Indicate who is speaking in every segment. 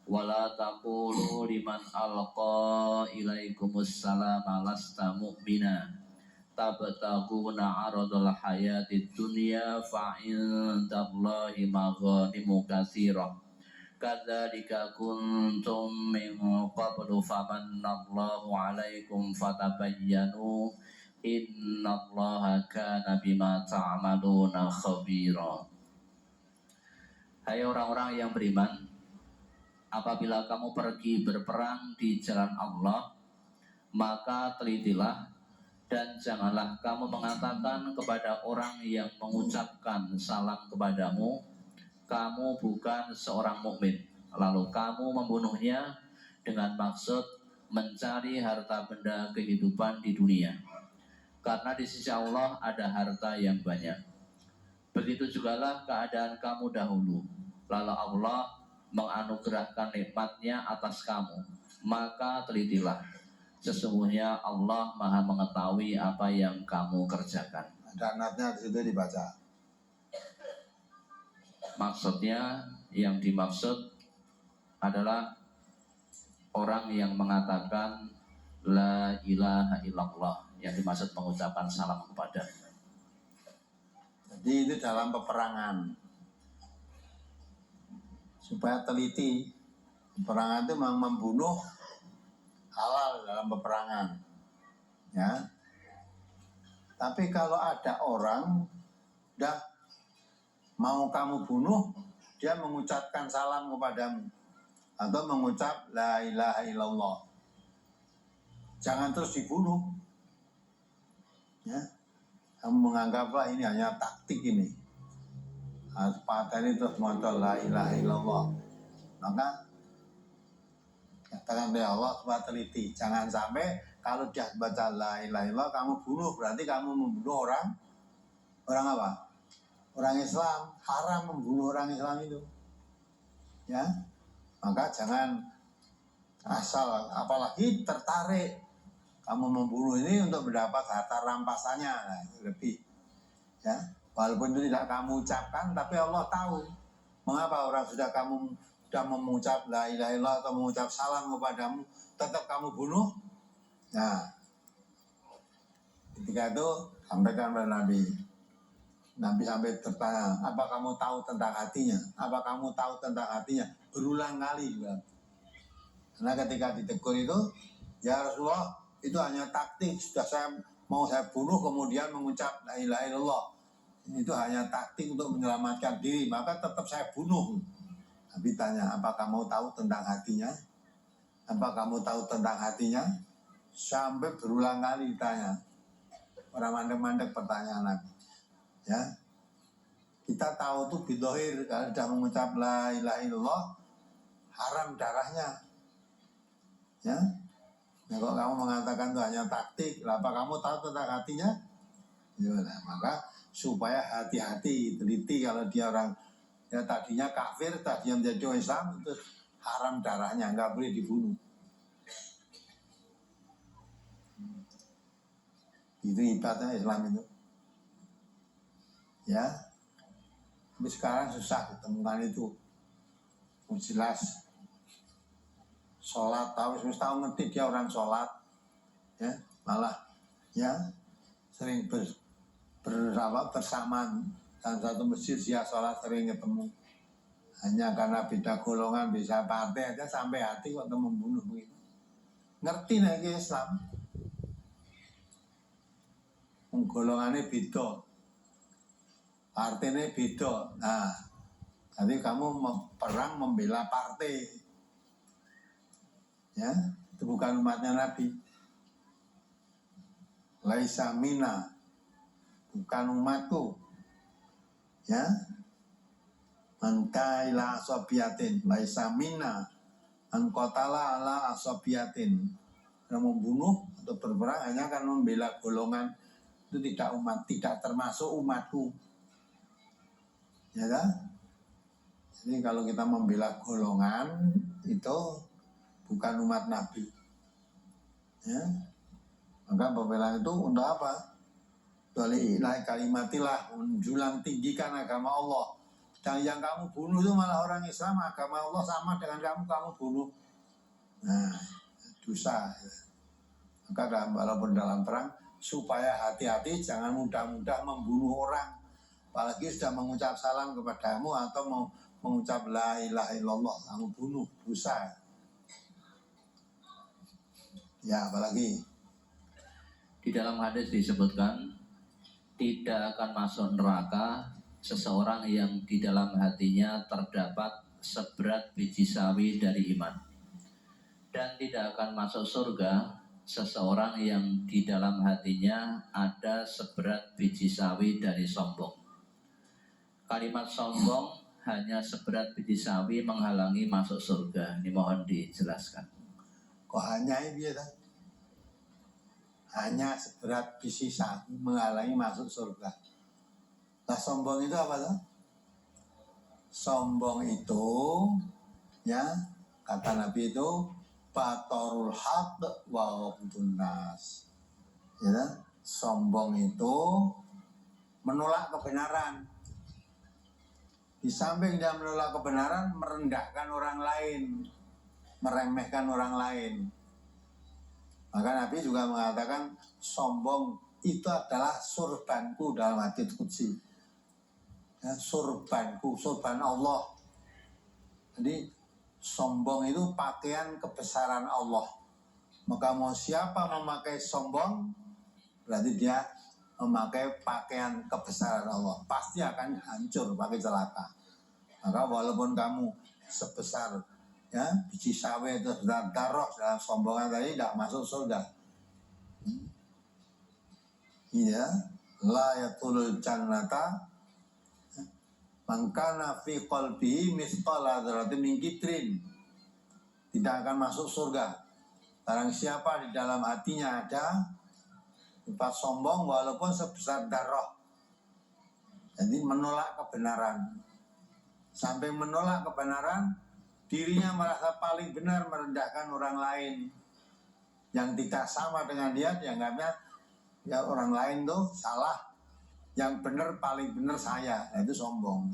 Speaker 1: wala taqulu liman alqa ilaikumus salama lasta mu'mina tabtaguna aradul hayatid dunya fa indallahi maghanimu katsirah kadzalika kuntum min qablu famannallahu 'alaikum fatabayyanu innallaha kana bima ta'maluna khabira. Hai orang-orang yang beriman, apabila kamu pergi berperang di jalan Allah, maka telitilah dan janganlah kamu mengatakan kepada orang yang mengucapkan salam kepadamu, kamu bukan seorang mukmin, lalu kamu membunuhnya dengan maksud mencari harta benda kehidupan di dunia. Karena di sisi Allah ada harta yang banyak. Begitu jugalah keadaan kamu dahulu, lalu Allah menganugerahkan nikmatnya atas kamu, maka telitilah. Sesungguhnya Allah Maha mengetahui apa yang kamu kerjakan.
Speaker 2: Ada natnya di situ dibaca.
Speaker 1: Maksudnya yang dimaksud adalah orang yang mengatakan la ilaha illallah, yang dimaksud mengucapkan salam kepada.
Speaker 2: Jadi itu dalam peperangan. Supaya teliti. Peperangan itu memang membunuh halal dalam peperangan. Ya. Tapi kalau ada orang dah mau kamu bunuh, dia mengucapkan salam kepadamu atau mengucap la ilaha illallah, jangan terus dibunuh. Ya. Kamu menganggaplah ini hanya taktik ini. Patah ini terus muncul la ilaha illallah. Maka katakan oleh Allah supaya teliti. Jangan sampai kalau dia baca la ilaha illallah kamu bunuh, berarti kamu membunuh orang apa? Orang Islam. Haram membunuh orang Islam itu. Ya. Maka jangan asal, apalagi tertarik kamu membunuh ini untuk mendapat harta rampasannya, nah, lebih. Ya. Walaupun itu tidak kamu ucapkan, tapi Allah tahu. Mengapa orang sudah mengucap la ilaha illallah atau mengucap salam kepadamu, tetap kamu bunuh? Nah, ketika itu sampaikan kepada Nabi. Nabi sampai bertanya, apa kamu tahu tentang hatinya? Apa kamu tahu tentang hatinya? Berulang kali juga. Karena ketika ditegur itu, ya Rasulullah, itu hanya taktik. Sudah saya bunuh kemudian mengucap la ilaha illallah. Itu hanya taktik untuk menyelamatkan diri, maka tetap saya bunuh. Nabi tanya, apa kamu tahu tentang hatinya? Apa kamu tahu tentang hatinya? Sampai berulang kali ditanya. Orang mandek-mandek pertanyaan Nabi. Ya, kita tahu tuh bidohir, kalau sudah mengucap la ilaha illallah haram darahnya. Ya, nah, kalau kamu mengatakan itu hanya taktik, apa kamu tahu tentang hatinya? Ya, nah, maka supaya hati-hati, teliti kalau dia orang ya tadinya kafir, tadinya menjadi Islam, itu haram darahnya, nggak boleh dibunuh. Itu ibadah Islam itu. Ya, tapi sekarang susah ditemukan itu. Jelas sholat, tahu ngerti dia orang sholat, ya malah ya sering bersamaan dalam satu masjid dia sholat sering ketemu. Hanya karena beda golongan, bisa partai aja sampai hati kok membunuh begitu. Ngerti lagi Islam, golongannya beda, partainya beda. Nah, jadi kamu perang membela partai, ya itu bukan umatnya Nabi. Laisa mina, bukan umatku. Ya, Mankaila asobiatin, laisa mina, angkotala ala asobiatin. Yang membunuh atau berperang hanya akan membela golongan, itu tidak umat, tidak termasuk umatku. Ya kan? Jadi kalau kita membela golongan itu bukan umat Nabi. Ya, maka pembelaan itu untuk apa? Walillahi kalimatilah, menjulang tinggikan agama Allah. Dan yang kamu bunuh itu malah orang Islam, agama Allah sama dengan kamu bunuh. Nah, dosa. Maka walaupun dalam perang, supaya hati-hati, jangan mudah-mudah membunuh orang. Apalagi sudah mengucap salam kepadamu atau mau mengucap la ilaha illallah, kamu bunuh, dosa. Ya, apalagi
Speaker 1: Di dalam hadis disebutkan tidak akan masuk neraka seseorang yang di dalam hatinya terdapat seberat biji sawi dari iman, dan tidak akan masuk surga seseorang yang di dalam hatinya ada seberat biji sawi dari sombong. Kalimat sombong hanya seberat biji sawi menghalangi masuk surga. Ini mohon dijelaskan.
Speaker 2: kok hanya ini ya, hanya seberat biji sawi menghalangi masuk surga. Nah, sombong itu apa tuh? Sombong itu, ya, kata Nabi itu batorul haq wa ghamdun nas. Ya, sombong itu menolak kebenaran. Di samping dia menolak kebenaran, merendahkan orang lain, meremehkan orang lain. Maka Nabi juga mengatakan sombong itu adalah surbanku dalam hadits qudsi. Ya, surbanku, surban Allah. Jadi sombong itu pakaian kebesaran Allah. Maka mau siapa memakai sombong, berarti dia memakai pakaian kebesaran Allah. Pasti akan hancur, pakai celaka. Maka walaupun kamu sebesar, ya, biji sawi itu sebesar darah dalam sombongan tadi, tidak masuk surga. Iya, la yatulul jannata mangkana fi qalbihi mithqala dzarratin min kitrin. Tidak akan masuk surga barang siapa di dalam hatinya ada sifat sombong walaupun sebesar darah. Jadi menolak kebenaran. Sampai menolak kebenaran, dirinya merasa paling benar, merendahkan orang lain yang tidak sama dengan dia, dianggapnya ya orang lain tuh salah, yang benar paling benar saya. Nah, itu sombong.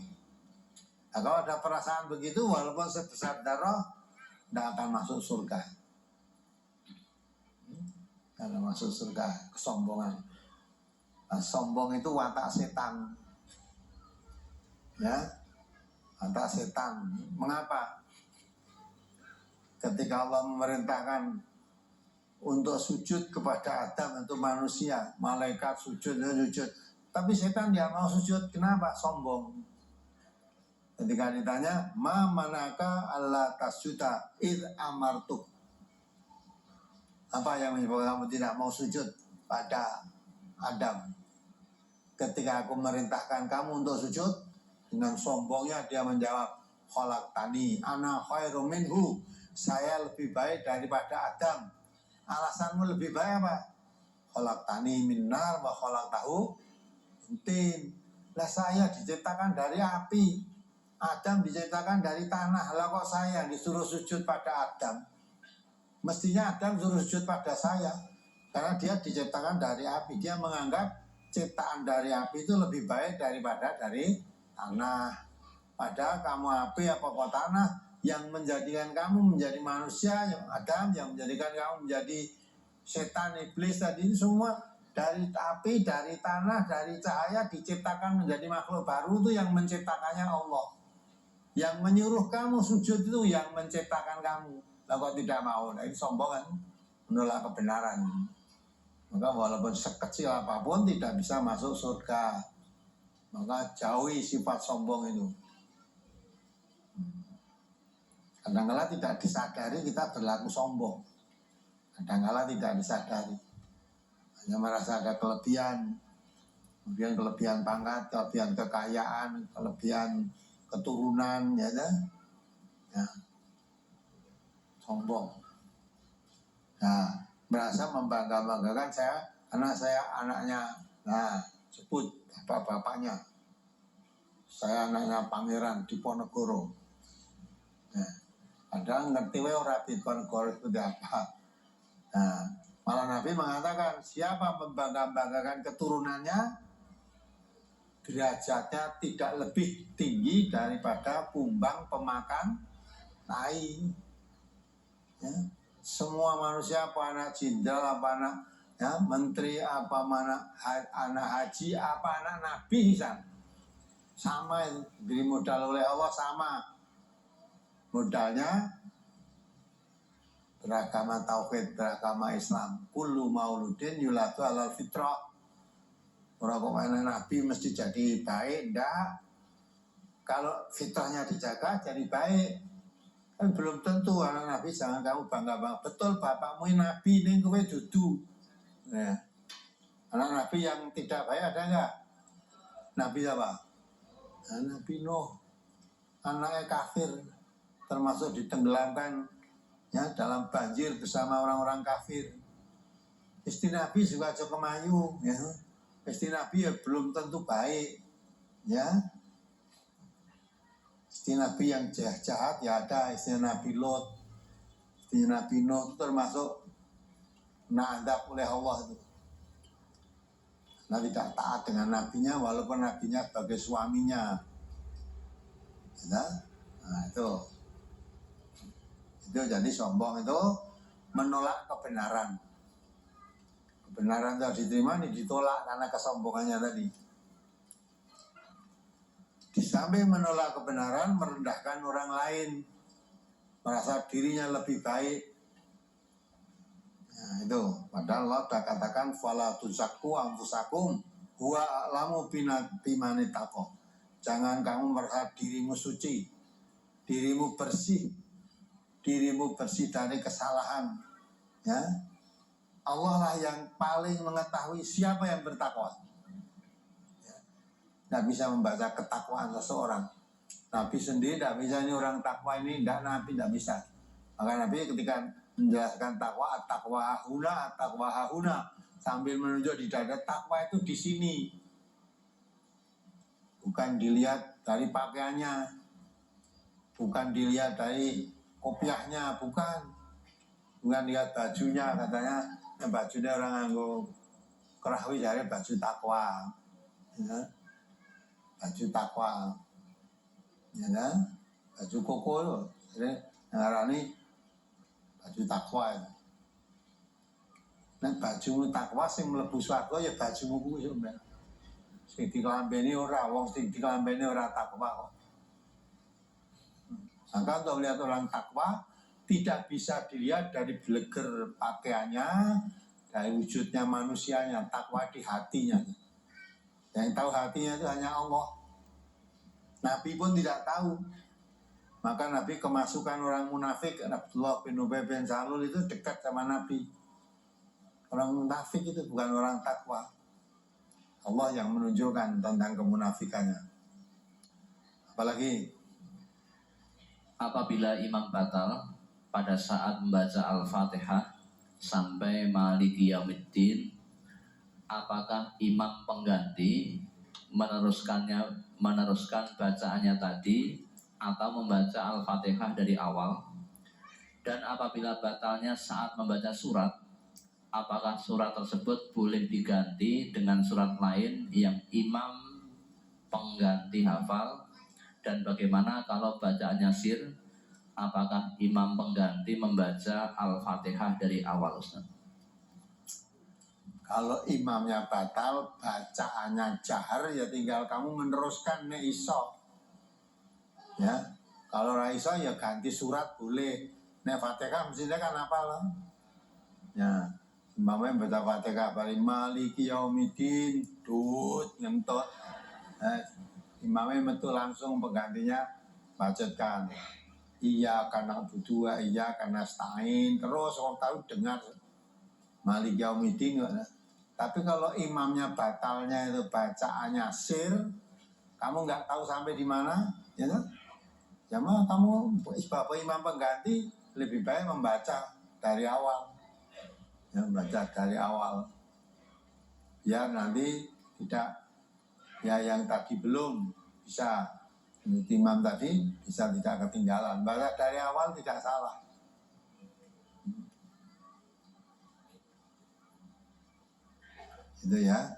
Speaker 2: Nah, kalau ada perasaan begitu, walaupun sebesar darah, tidak akan masuk surga. Karena masuk surga, kesombongan. Nah, sombong itu watak setan. Ya, watak setan. Mengapa? Ketika Allah memerintahkan untuk sujud kepada Adam, untuk manusia, malaikat sujud. Tapi setan dia mau sujud. Kenapa? Sombong. Ketika ditanya, ma manaka alla tasjuda id amartuk. Apa yang menyebabkan kamu tidak mau sujud pada Adam? Ketika aku merintahkan kamu untuk sujud, dengan sombongnya dia menjawab, khalaqtani ana khairum minhu. Saya lebih baik daripada Adam. Alasanmu lebih baik apa? Khalaqtani min nar wa khalaqtahu min tin. Lah saya diciptakan dari api, Adam diciptakan dari tanah. Lah kok saya disuruh sujud pada Adam? Mestinya Adam suruh sujud pada saya, karena dia diciptakan dari api. Dia menganggap ciptaan dari api itu lebih baik daripada dari tanah. Padahal kamu api apa kok tanah, yang menjadikan kamu menjadi manusia, yang Adam, yang menjadikan kamu menjadi setan, iblis tadi itu semua dari api, dari tanah, dari cahaya, diciptakan menjadi makhluk baru. Itu yang menciptakannya Allah. Yang menyuruh kamu sujud itu yang menciptakan kamu. Lah kok tidak mau? Nah, ini sombong kan, menolak kebenaran. Maka walaupun sekecil apapun tidak bisa masuk surga. Maka jauhi sifat sombong itu. Kadang-kala tidak disadari kita berlaku sombong. Kadang-kala tidak disadari. Hanya merasa ada kelebihan. Kemudian kelebihan pangkat, kelebihan kekayaan, kelebihan keturunan, ya kan? Ya. Sombong. Nah, merasa membangga-banggakan saya anaknya. Nah, sebut bapak-bapaknya. Saya anaknya Pangeran Diponegoro. Nah, padahal ngerti wae ora Diponegoro itu apa. Nah, malah Nabi mengatakan siapa membangga-banggakan keturunannya, derajatnya tidak lebih tinggi daripada kumbang pemakan tai. Ya. Semua manusia, apa anak jenderal, apa anak ya, menteri, apa anak haji, apa anak nabi, sama itu, diberi modal oleh Allah sama. Modalnya beragama tauhid, beragama Islam. Kullu mauludin yuladu alal fitrah. Orang kok anak nabi mesti jadi baik, enggak. Kalau fitrahnya dijaga jadi baik. Kan belum tentu anak nabi, jangan kamu bangga-bangga. Betul bapakmu ini nabi, ini kowe dudu. Ya. Anak nabi yang tidak baik ada enggak? Nabi apa? Nabi Nuh. Anaknya kafir, termasuk ditenggelamkan ya dalam banjir bersama orang-orang kafir. Istri Nabi juga cukup kemayu, ya. Istri Nabi ya belum tentu baik, ya. Istri Nabi yang jahat ya ada, istri Nabi Lot, istri Nabi Nuh itu termasuk na'adab oleh Allah itu. Nah tidak taat dengan nabinya walaupun nabinya sebagai suaminya. Ya. Nah itu jadi sombong itu menolak kebenaran. Kebenaran itu diterima, ini ditolak karena kesombongannya tadi. Di samping menolak kebenaran, merendahkan orang lain, merasa dirinya lebih baik. Nah itu, padahal Allah sudah katakan fala tuzakku anfusakum huwa a'lamu bimanitaqo. Jangan kamu merasa dirimu suci, dirimu bersih dari kesalahan. Ya, Allah lah yang paling mengetahui siapa yang bertakwa. Tidak bisa membaca ketakwaan seseorang. Nabi sendiri tidak bisa, ini orang takwa ini, tidak, Nabi tidak bisa. Maka Nabi ketika menjelaskan takwa, at-takwa hahuna, sambil menunjuk di dada, takwa itu di sini. Bukan dilihat dari pakaiannya, bukan dilihat dari kopiahnya, bukan lihat bajunya, katanya bajunya orang nganggo kerahui jari baju takwa, ya. Baju takwa, ya kan? Baju koko loh, jadi ngarani baju takwa. Nah baju takwa sing mlebu swarga ya bajumu kuwi sampeyan. Sing diklambeni ora, wong sing diklambeni ora takwa kok. Maka untuk melihat orang takwa tidak bisa dilihat dari bleger pakaiannya, dari wujudnya manusianya, takwa di hatinya. Yang tahu hatinya itu hanya Allah. Nabi pun tidak tahu. Maka Nabi kemasukan orang munafik, Abdullah bin Ubay bin Salul itu dekat sama Nabi. Orang munafik itu bukan orang takwa. Allah yang menunjukkan tentang kemunafikannya. Apalagi
Speaker 1: apabila imam batal pada saat membaca Al-Fatihah sampai Maliki Yaumiddin, apakah imam pengganti meneruskan bacaannya tadi atau membaca Al-Fatihah dari awal? Dan apabila batalnya saat membaca surat, apakah surat tersebut boleh diganti dengan surat lain yang imam pengganti hafal? Dan bagaimana kalau bacaannya sir? Apakah imam pengganti membaca Al-Fatihah dari awal, Ustaz?
Speaker 2: Kalau imamnya batal, bacaannya jahar, ya tinggal kamu meneruskan nek iso. Ya, kalau ra iso ya ganti surat boleh. Nek Fatihah mestinya kan hafal. Ya, imamnya baca Fatihah bari Maliki Yaumiddin, dut ngentut. Imamnya metu langsung, penggantinya bacotkan. Iya karena butuh, iya karena stain. Terus orang tahu dengar Maliki Yaumiddin. Tapi kalau imamnya batalnya itu bacaannya sir, kamu nggak tahu sampai di mana, ya kan? Jamaah kamu sebagai imam pengganti lebih baik membaca dari awal, ya, membaca dari awal, biar nanti tidak, ya yang tadi belum bisa, imam tadi bisa tidak ketinggalan, baca dari awal tidak salah. Itu ya.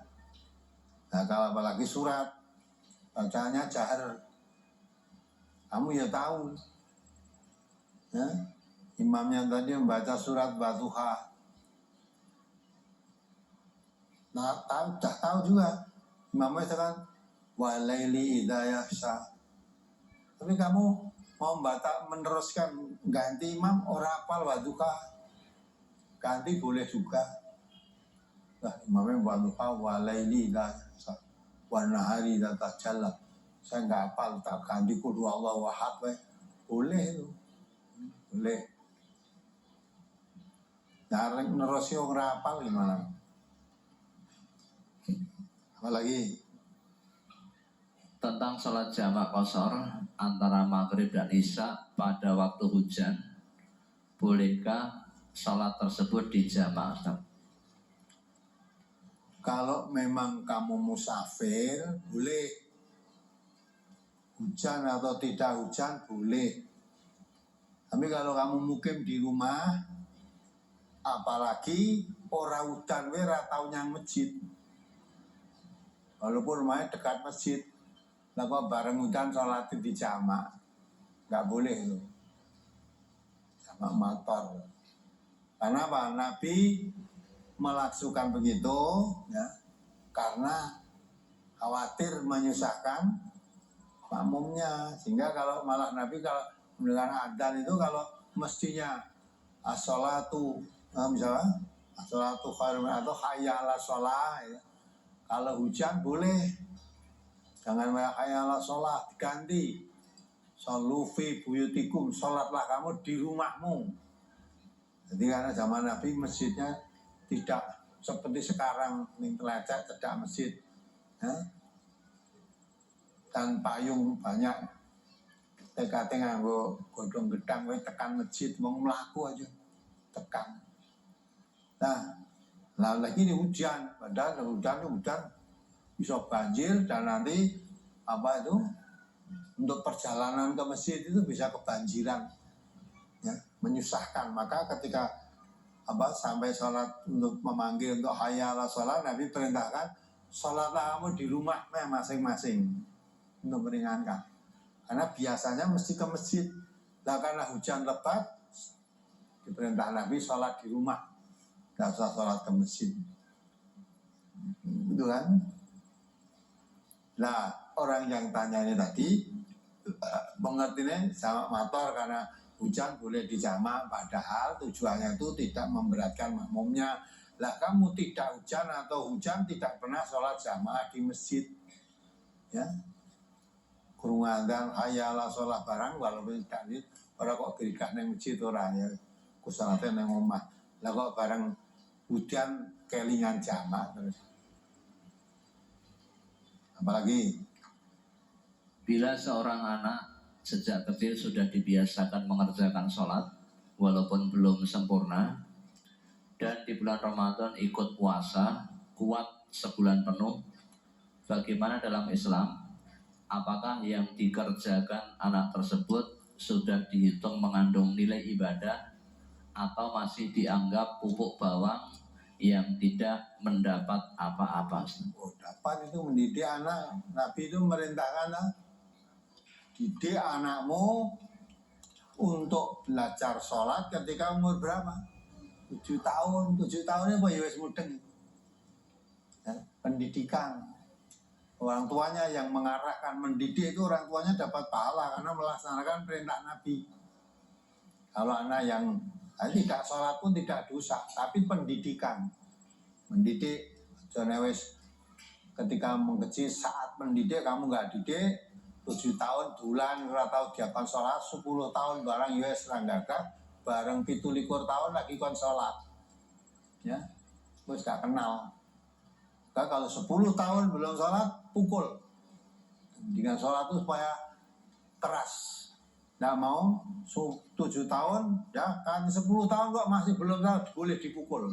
Speaker 2: Nah kalau apalagi surat bacanya jahar. Kamu ya tahu, ya, imamnya tadi membaca surat Wadduha. Nah, tahu juga. Imamnya kan walaili idza yahsha. Tapi kamu mau meneruskan ganti imam ora hafal Wadduha. Ganti boleh juga. Nah, imamnya Wadduha walaili idza yahsha wa nahari idza tajalla. Saya nggak hafal, tak ganti qul huwallahu ahad. Boleh itu. Boleh. Nah, nerusi ora hafal gimana? Apalagi
Speaker 1: Tentang sholat jamak qashar antara maghrib dan isya pada waktu hujan, bolehkah sholat tersebut dijamak?
Speaker 2: kalau memang kamu musafir, boleh. Hujan atau tidak hujan, boleh. Tapi kalau kamu mukim di rumah, apalagi ora udan ora tau nyang masjid. Walaupun rumahnya dekat masjid, lalu bareng udan sholat di jamak, nggak boleh itu. Jamak motor. Karena apa? Nabi melaksukan begitu, ya, karena khawatir menyusahkan makmumnya. Sehingga kalau malah Nabi kalau mendengar adzan itu kalau mestinya as-sholatu, misalnya as-sholatu khairun atau hayya ala sholah, ya. Kalau hujan boleh, jangan hayya ala sholah, diganti shollu fi buyutikum, sholatlah kamu di rumahmu. Jadi karena zaman Nabi masjidnya tidak seperti sekarang ning Telecek cedak masjid, ya. Dan payung banyak, TKT nganggo godhong gedang kowe tekan masjid mau mlaku aja tekan. Nah, lagi ini hujan, padahal hujan bisa banjir dan nanti apa itu untuk perjalanan ke masjid itu bisa kebanjiran, ya, menyusahkan. Maka ketika sampai sholat untuk memanggil untuk hayya ala sholat, Nabi perintahkan sholatlah kamu di rumah masing-masing untuk meringankan. Karena biasanya mesti ke masjid. Nah, karena hujan lebat, diperintah Nabi sholat di rumah, nggak usah sholat ke masjid. Itu kan. Nah, orang yang tanya ini tadi mengertinya jamak motor karena hujan boleh dijamak, padahal tujuannya itu tidak memberatkan makmumnya. Lah kamu tidak hujan atau hujan tidak pernah sholat jamaah di masjid, ya, kurung adzan hayya ala sholat barang walaupun tidak di orang kok gerigah nang masjid orang, ya, kusalate nang omah. Lah kok bareng hujan kelingan jamaah terus. Apalagi
Speaker 1: Bila seorang anak sejak kecil sudah dibiasakan mengerjakan sholat walaupun belum sempurna, dan di bulan Ramadan ikut puasa kuat sebulan penuh, bagaimana dalam Islam? Apakah yang dikerjakan anak tersebut sudah dihitung mengandung nilai ibadah atau masih dianggap pupuk bawang yang tidak mendapat apa-apa?
Speaker 2: dapat itu mendidik anak. Nabi itu merintahkan, didik anakmu untuk belajar sholat ketika umur berapa? 7 tahun. 7 tahun apa ya wis mudeng. Ya, pendidikan. Orang tuanya yang mengarahkan, mendidik itu orang tuanya dapat pahala karena melaksanakan perintah Nabi. Kalau anak yang tidak sholat pun tidak dosa, tapi pendidikan. Mendidik, jangan wis ketika mengkecil saat mendidik kamu nggak didik, 7 tahun bulan ora tau diakon sholat, 10 tahun barang US ranggaka, bareng 17 tahun lagi kon sholat, ya, terus gak kenal. Nah, kalau 10 tahun belum sholat, pukul. Dengan sholat itu supaya keras. Nggak mau 7 tahun, ya kan 10 tahun kok masih belum sholat, boleh dipukul.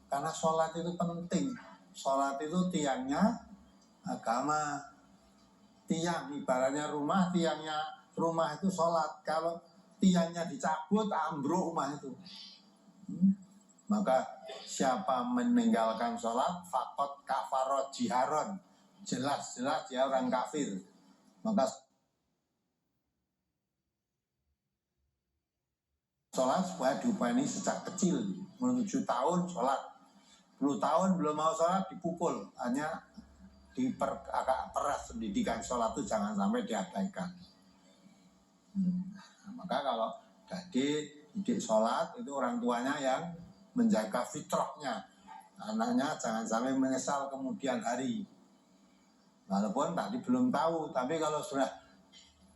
Speaker 2: Karena sholat itu penting. Sholat itu tiangnya agama. Tiang ibaratnya rumah, tiangnya rumah itu sholat. Kalau tiangnya dicabut, ambruk rumah itu. Maka siapa meninggalkan sholat, fakot kafarot jiharon, jelas-jelas dia orang kafir. Maka sholat supaya diupaini sejak kecil, mulai 7 tahun sholat, 10 tahun belum mau sholat dipukul, hanya agak peras pendidikan sholat itu jangan sampai diabaikan. Nah, maka kalau didik sholat itu orang tuanya yang menjaga fitrahnya, anaknya jangan sampai menyesal kemudian hari. Walaupun tadi belum tahu, tapi kalau sudah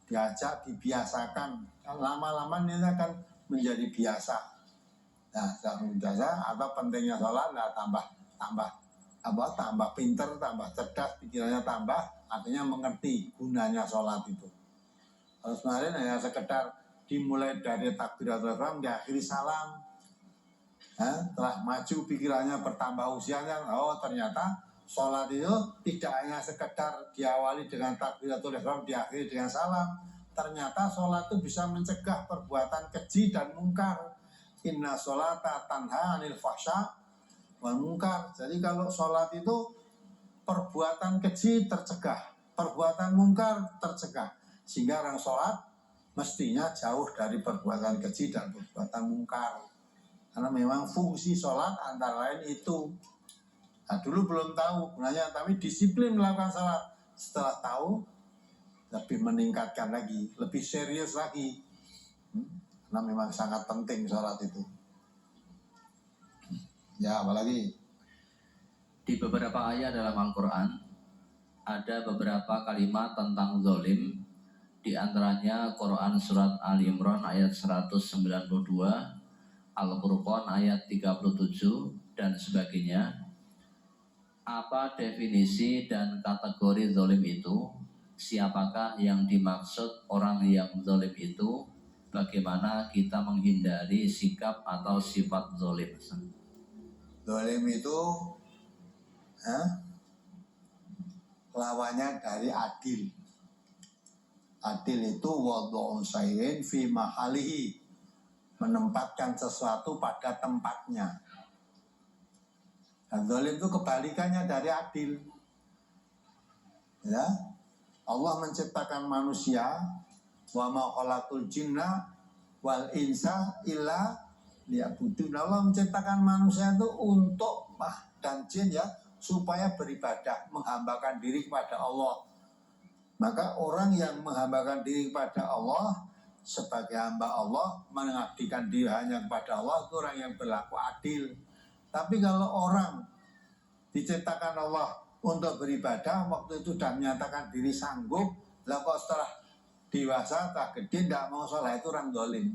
Speaker 2: diajak, dibiasakan, lama-lama ini akan menjadi biasa. Nah, biasa atau pentingnya sholat, nah tambah pinter, tambah cerdas, pikirannya tambah, artinya mengerti gunanya sholat itu. Kalau kemarin hanya sekedar dimulai dari takbiratul ihram, diakhiri salam. Telah maju pikirannya, bertambah usianya, oh ternyata sholat itu tidak hanya sekedar diawali dengan takbiratul ihram, diakhiri dengan salam. Ternyata sholat itu bisa mencegah perbuatan keji dan mungkar. Inna sholata tanha anil fahsya wal mungkar. Jadi kalau sholat itu perbuatan keji tercegah, perbuatan mungkar tercegah. Sehingga orang sholat mestinya jauh dari perbuatan keji dan perbuatan mungkar. Karena memang fungsi sholat antara lain itu. Nah, dulu belum tahu gunanya, tapi disiplin melakukan sholat. Setelah tahu, lebih meningkatkan lagi, lebih serius lagi. Karena memang sangat penting sholat itu. Ya, apalagi?
Speaker 1: Di beberapa ayat dalam Al-Quran ada beberapa kalimat tentang zalim. Di antaranya Quran Surat Ali Imran ayat 192, Al-Furqan ayat 37 dan sebagainya. Apa definisi dan kategori zalim itu? Siapakah yang dimaksud orang yang zalim itu? Bagaimana kita menghindari sikap atau sifat zalim?
Speaker 2: Zalim itu lawannya dari adil. Adil itu wad'u syai'in fi mahalihi, menempatkan sesuatu pada tempatnya. Dan zalim itu kebalikannya dari adil. Ya, Allah menciptakan manusia, wa ma khalaqul jinna wal insa illa liya'budun. Allah menciptakan manusia itu untuk dan jin ya, supaya beribadah, menghambakan diri kepada Allah. Maka orang yang menghambakan diri kepada Allah sebagai hamba Allah, mengabdikan diri hanya kepada Allah, itu orang yang berlaku adil. Tapi kalau orang diciptakan Allah untuk beribadah, waktu itu sudah menyatakan diri sanggup, lah kok setelah dewasa, tak gede, tidak mau sholat, itu orang zalim.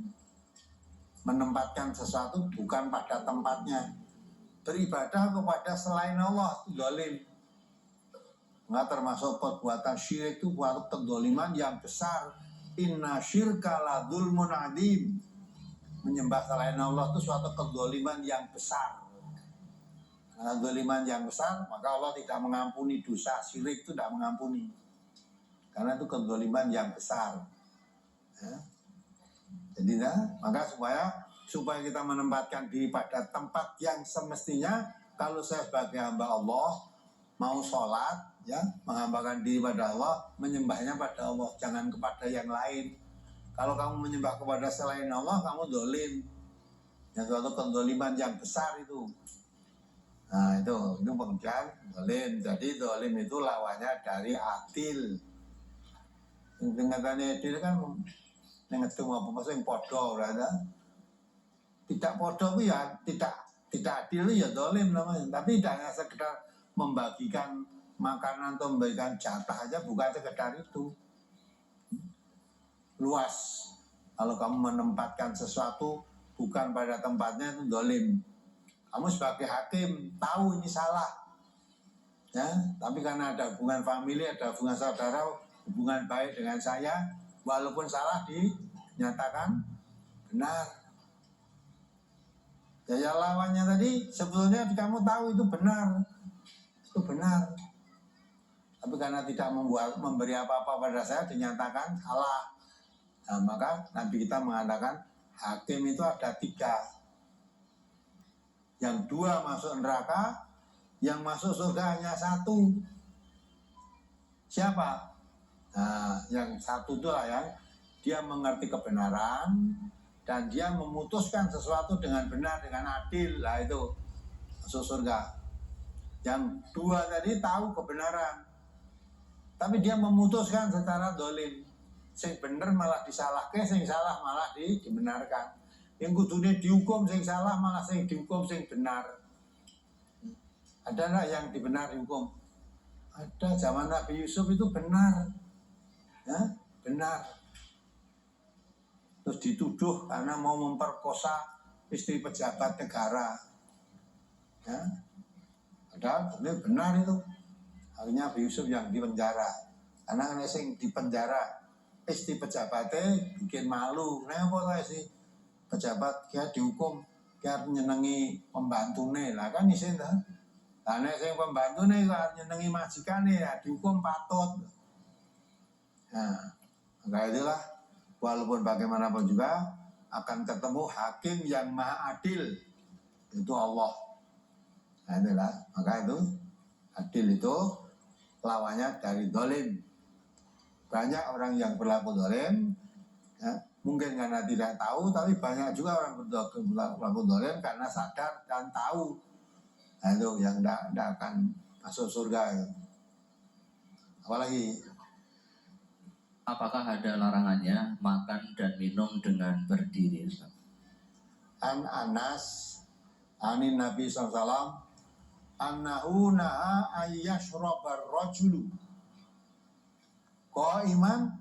Speaker 2: Menempatkan sesuatu bukan pada tempatnya. Beribadah kepada selain Allah, zalim. Nggak termasuk perbuatan syirik, itu buat kedzaliman yang besar. Inna syirka la dzulmun adzim. Menyembah selain Allah itu suatu kedzaliman yang besar. Karena kedzaliman yang besar, maka Allah tidak mengampuni dosa syirik, itu tidak mengampuni. Karena itu kedzaliman yang besar. Ya. Jadi maka supaya kita menempatkan diri pada tempat yang semestinya. Kalau saya sebagai hamba Allah mau sholat, ya, menghambakan diri pada Allah, menyembahnya pada Allah, jangan kepada yang lain. Kalau kamu menyembah kepada selain Allah, kamu zalim. Yang suatu kedzaliman yang besar itu. Nah, itu pengertian zalim. Jadi zalim itu lawannya dari adil. Tingkatannya adil kan ngetung apa yang podo, berada. Tidak podo ya tidak adil ya zalim namanya. Tapi tidak hanya sekedar membagikan makanan atau memberikan jatah aja, bukan sekedar itu. Luas. Kalau kamu menempatkan sesuatu bukan pada tempatnya, itu zalim. Kamu sebagai hakim tahu ini salah, ya. Tapi karena ada hubungan famili, ada hubungan saudara, hubungan baik dengan saya, walaupun salah dinyatakan benar. Ya lawannya tadi sebetulnya kamu tahu itu benar. Itu benar. Tapi karena tidak memberi apa-apa pada saya, dinyatakan salah. Nah, maka Nabi kita mengatakan hakim itu ada 3. Yang 2 masuk neraka, yang masuk surga hanya 1. Siapa? Nah, yang satu itulah yang dia mengerti kebenaran dan dia memutuskan sesuatu dengan benar, dengan adil, lah itu masuk surga. Yang dua tadi tahu kebenaran, tapi dia memutuskan secara dolim. Sing bener malah disalahke, sing salah malah dibenarkan. Yang kudune dihukum sing salah malah sing dihukum sing benar. Ada nggak yang dibenar dihukum? Ada. Zaman Nabi Yusuf itu benar, ya benar. Terus dituduh karena mau memperkosa istri pejabat negara, ya. Padahal benar itu. Akhirnya Nabi Yusuf yang dipenjara. Karena kan sing dipenjara istri pejabatnya bikin malu. Kenapa sih pejabat dia dihukum dia nyenengi pembantune lah kan isin dah. Karena sing pembantune kok nyenengi majikane ya dihukum patut. Nah, maka itulah walaupun bagaimanapun juga akan ketemu hakim yang maha adil, itu Allah. Nah, itulah maka itu adil itu lawannya dari dolim. Banyak orang yang berlaku dolim, ya, mungkin karena tidak tahu, tapi banyak juga orang berlaku dolim karena sadar dan tahu. Nah, itu yang tidak akan masuk surga. Ya. Apalagi
Speaker 1: Apakah ada larangannya makan dan minum dengan berdiri?
Speaker 2: An Anas anin Nabi SAW annahu naha ayyashrabar rajulu qaiman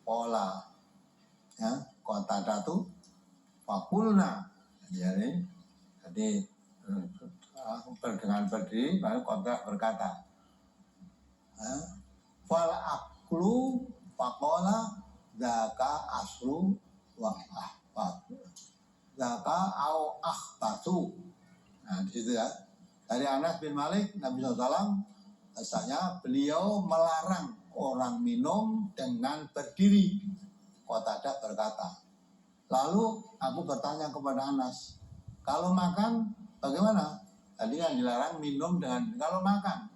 Speaker 2: qala, ya kota datu fakulna, jadi dengan berdiri lalu kota berkata, fal aklu fakola daka aslu wa ahbab daka au ahbatu. Nah di situ ya, dari Anas bin Malik Nabi SAW rasanya beliau melarang orang minum dengan berdiri. Qatadah berkata, lalu aku bertanya kepada Anas, kalau makan bagaimana? Tadi yang dilarang minum dengan kalau makan.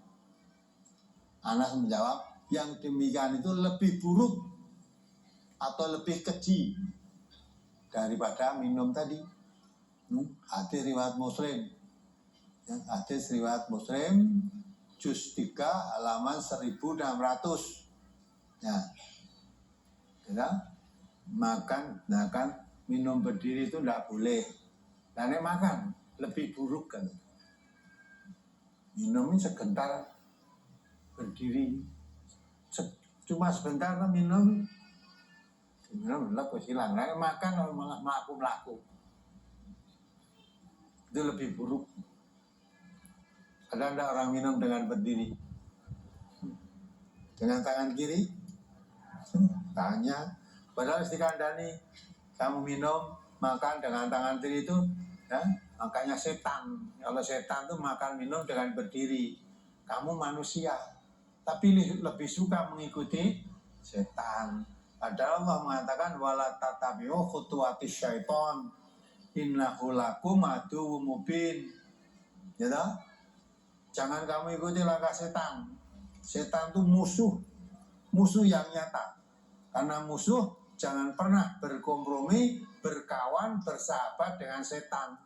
Speaker 2: Anas menjawab, yang demikian itu lebih buruk atau lebih keji daripada minum tadi. Hadis riwayat Muslim, hadis riwayat Muslim juz 3 halaman 1600. Ya, kita makan minum berdiri itu tidak boleh. Dan makan lebih buruk kan. Minum ini segentar berdiri. Cuma sebentar minum lepas hilang. Nah, makan malah melaku. Itu lebih buruk. Ada orang minum dengan berdiri dengan tangan kiri, tangannya padahal dikandani kamu minum makan dengan tangan kiri itu, ya, makanya setan. Kalau setan tuh makan minum dengan berdiri. Kamu manusia tapi lebih suka mengikuti setan. Padahal Allah mengatakan wala tatabi'u khutuwatis syaiton innahu lakum aduwwum mubin. Ya toh? Jangan kamu ikuti langkah setan. Setan itu musuh yang nyata. Karena musuh jangan pernah berkompromi, berkawan, bersahabat dengan setan.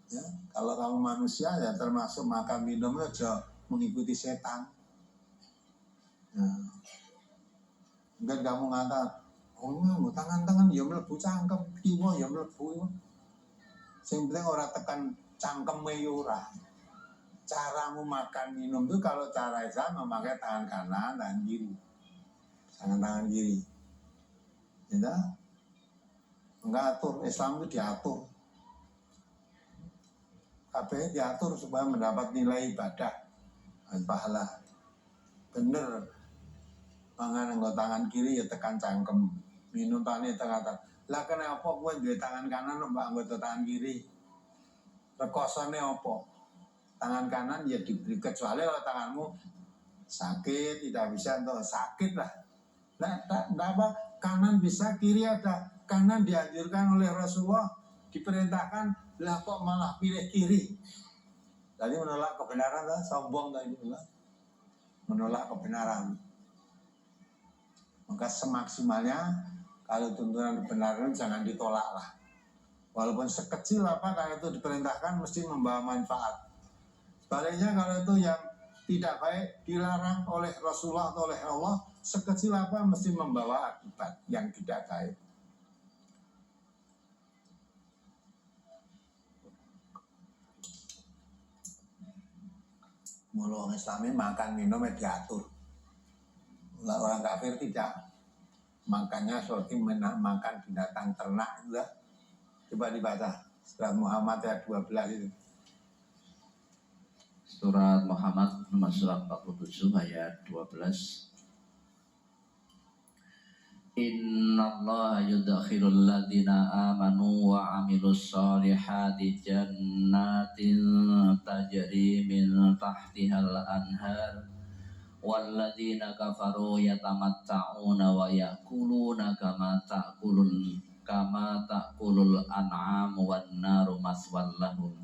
Speaker 2: Ya, kalau kamu manusia ya termasuk makan minum aja mengikuti setan. Nah, mungkin kamu ngata, oh tangan-tangan ya mlebu cangkem, kiwa ya mlebu. Sing penting ora tekan cangkeme yo ora. Caramu makan minum itu kalau cara Islam memakai tangan kanan dan kiri. Tangan kiri. Ya, enggak atur, Islam itu diatur. Kabeh diatur supaya mendapat nilai ibadah dan pahala. Bener. Mangan nggo tangan kiri ya tekan cangkem. Minum tani tekan. Lah kenapa kowe duwe tangan kanan mbak nggo tangan kiri? Rekosane apa? Tangan kanan ya diberi, kecuali kalau tanganmu sakit tidak bisa untuk sakit lah. Nah, apa kanan bisa, kiri ada. Kanan dianjurkan oleh Rasulullah, diperintahkan, lah kok malah pilih kiri. Jadi menolak kebenaran lah, sombong tadi lah. Menolak kebenaran. Maka semaksimalnya kalau tuntunan kebenaran jangan ditolak lah. Walaupun sekecil apa kalau itu diperintahkan mesti membawa manfaat. Sebaliknya kalau itu yang tidak baik dilarang oleh Rasulullah atau oleh Allah, sekecil apa mesti membawa akibat yang tidak baik. Mula orang Islami makan minum diatur. Orang kafir tidak. Makannya seperti makan binatang ternak juga. Coba dibaca surat Muhammad ayat 12 itu.
Speaker 1: Surat Muhammad nomor surat 47 ayat 12. Innallaha yudkhilul ladzina amanu wa amilus solihati jannatin tajri min tahtihal anhar walladzina kafaru yatamatta'una wa yakuluna kama ta'kulul an'am wan naru maswal lahum.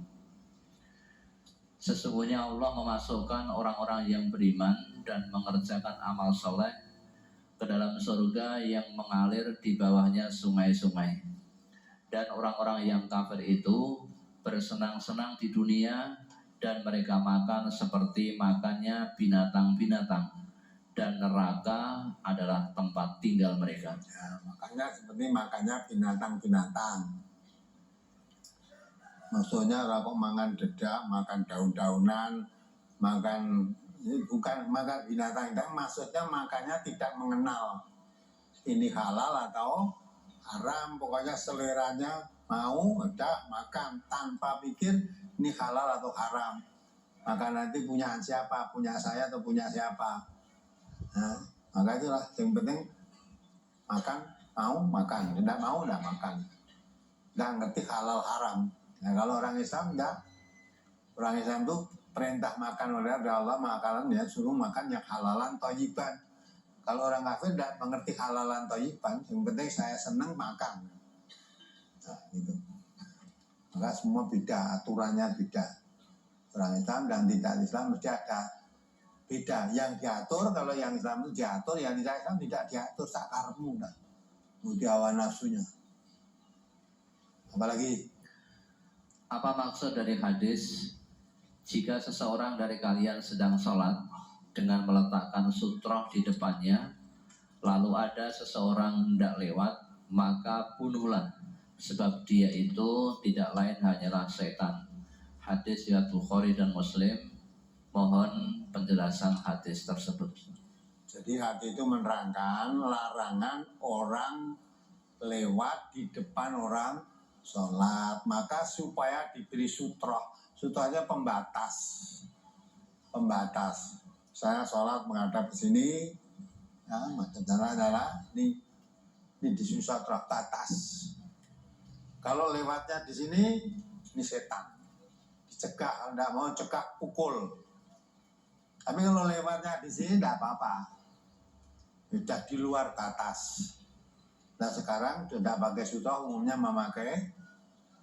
Speaker 1: Sesungguhnya Allah memasukkan orang-orang yang beriman dan mengerjakan amal soleh ke dalam surga yang mengalir di bawahnya sungai-sungai. Dan orang-orang yang kafir itu bersenang-senang di dunia dan mereka makan seperti makannya binatang-binatang, dan neraka adalah tempat tinggal mereka.
Speaker 2: Ya, makanya seperti makannya binatang-binatang. Maksudnya kok makan dedak, makan daun-daunan, makan bukan makan binatang, maksudnya makannya tidak mengenal ini halal atau haram, pokoknya seleranya mau udah makan tanpa pikir ini halal atau haram. Maka nanti punya siapa, punya saya atau punya siapa. Nah, maka itulah yang penting makan, mau makan, tidak mau tidak makan, tidak ngerti halal haram. Nah, kalau orang Islam enggak, orang Islam itu perintah makan oleh Allah, makanan ya suruh makan yang halalan thayyiban. Kalau orang kafir tidak mengerti halalan thayyiban, yang penting saya senang makan. Nah, gitu. Maka semua beda, aturannya beda. Orang Islam dan tidak Islam mesti ada beda. Yang diatur, kalau yang Islam itu diatur, yang tidak Islam tidak diatur, sakarmu dah. Mudi hawa nafsunya. Apalagi
Speaker 1: Apa maksud dari hadis? Jika seseorang dari kalian sedang sholat dengan meletakkan sutroh di depannya, lalu ada seseorang hendak lewat, maka bunuhlah, sebab dia itu tidak lain hanyalah setan. Hadis riwayat Bukhari dan Muslim. Mohon penjelasan hadis tersebut.
Speaker 2: Jadi hadis itu menerangkan larangan orang lewat di depan orang sholat, maka supaya diberi sutroh. Sutrohnya pembatas. Saya sholat menghadap ke sini, ya, maksudnya adalah ini di sutroh batas. Kalau lewatnya di sini, ini setan. Dicegah, kalau tidak mau cegah pukul. Tapi kalau lewatnya di sini tidak apa-apa. Sudah di luar batas. Nah sekarang sudah pakai sutroh, umumnya memakai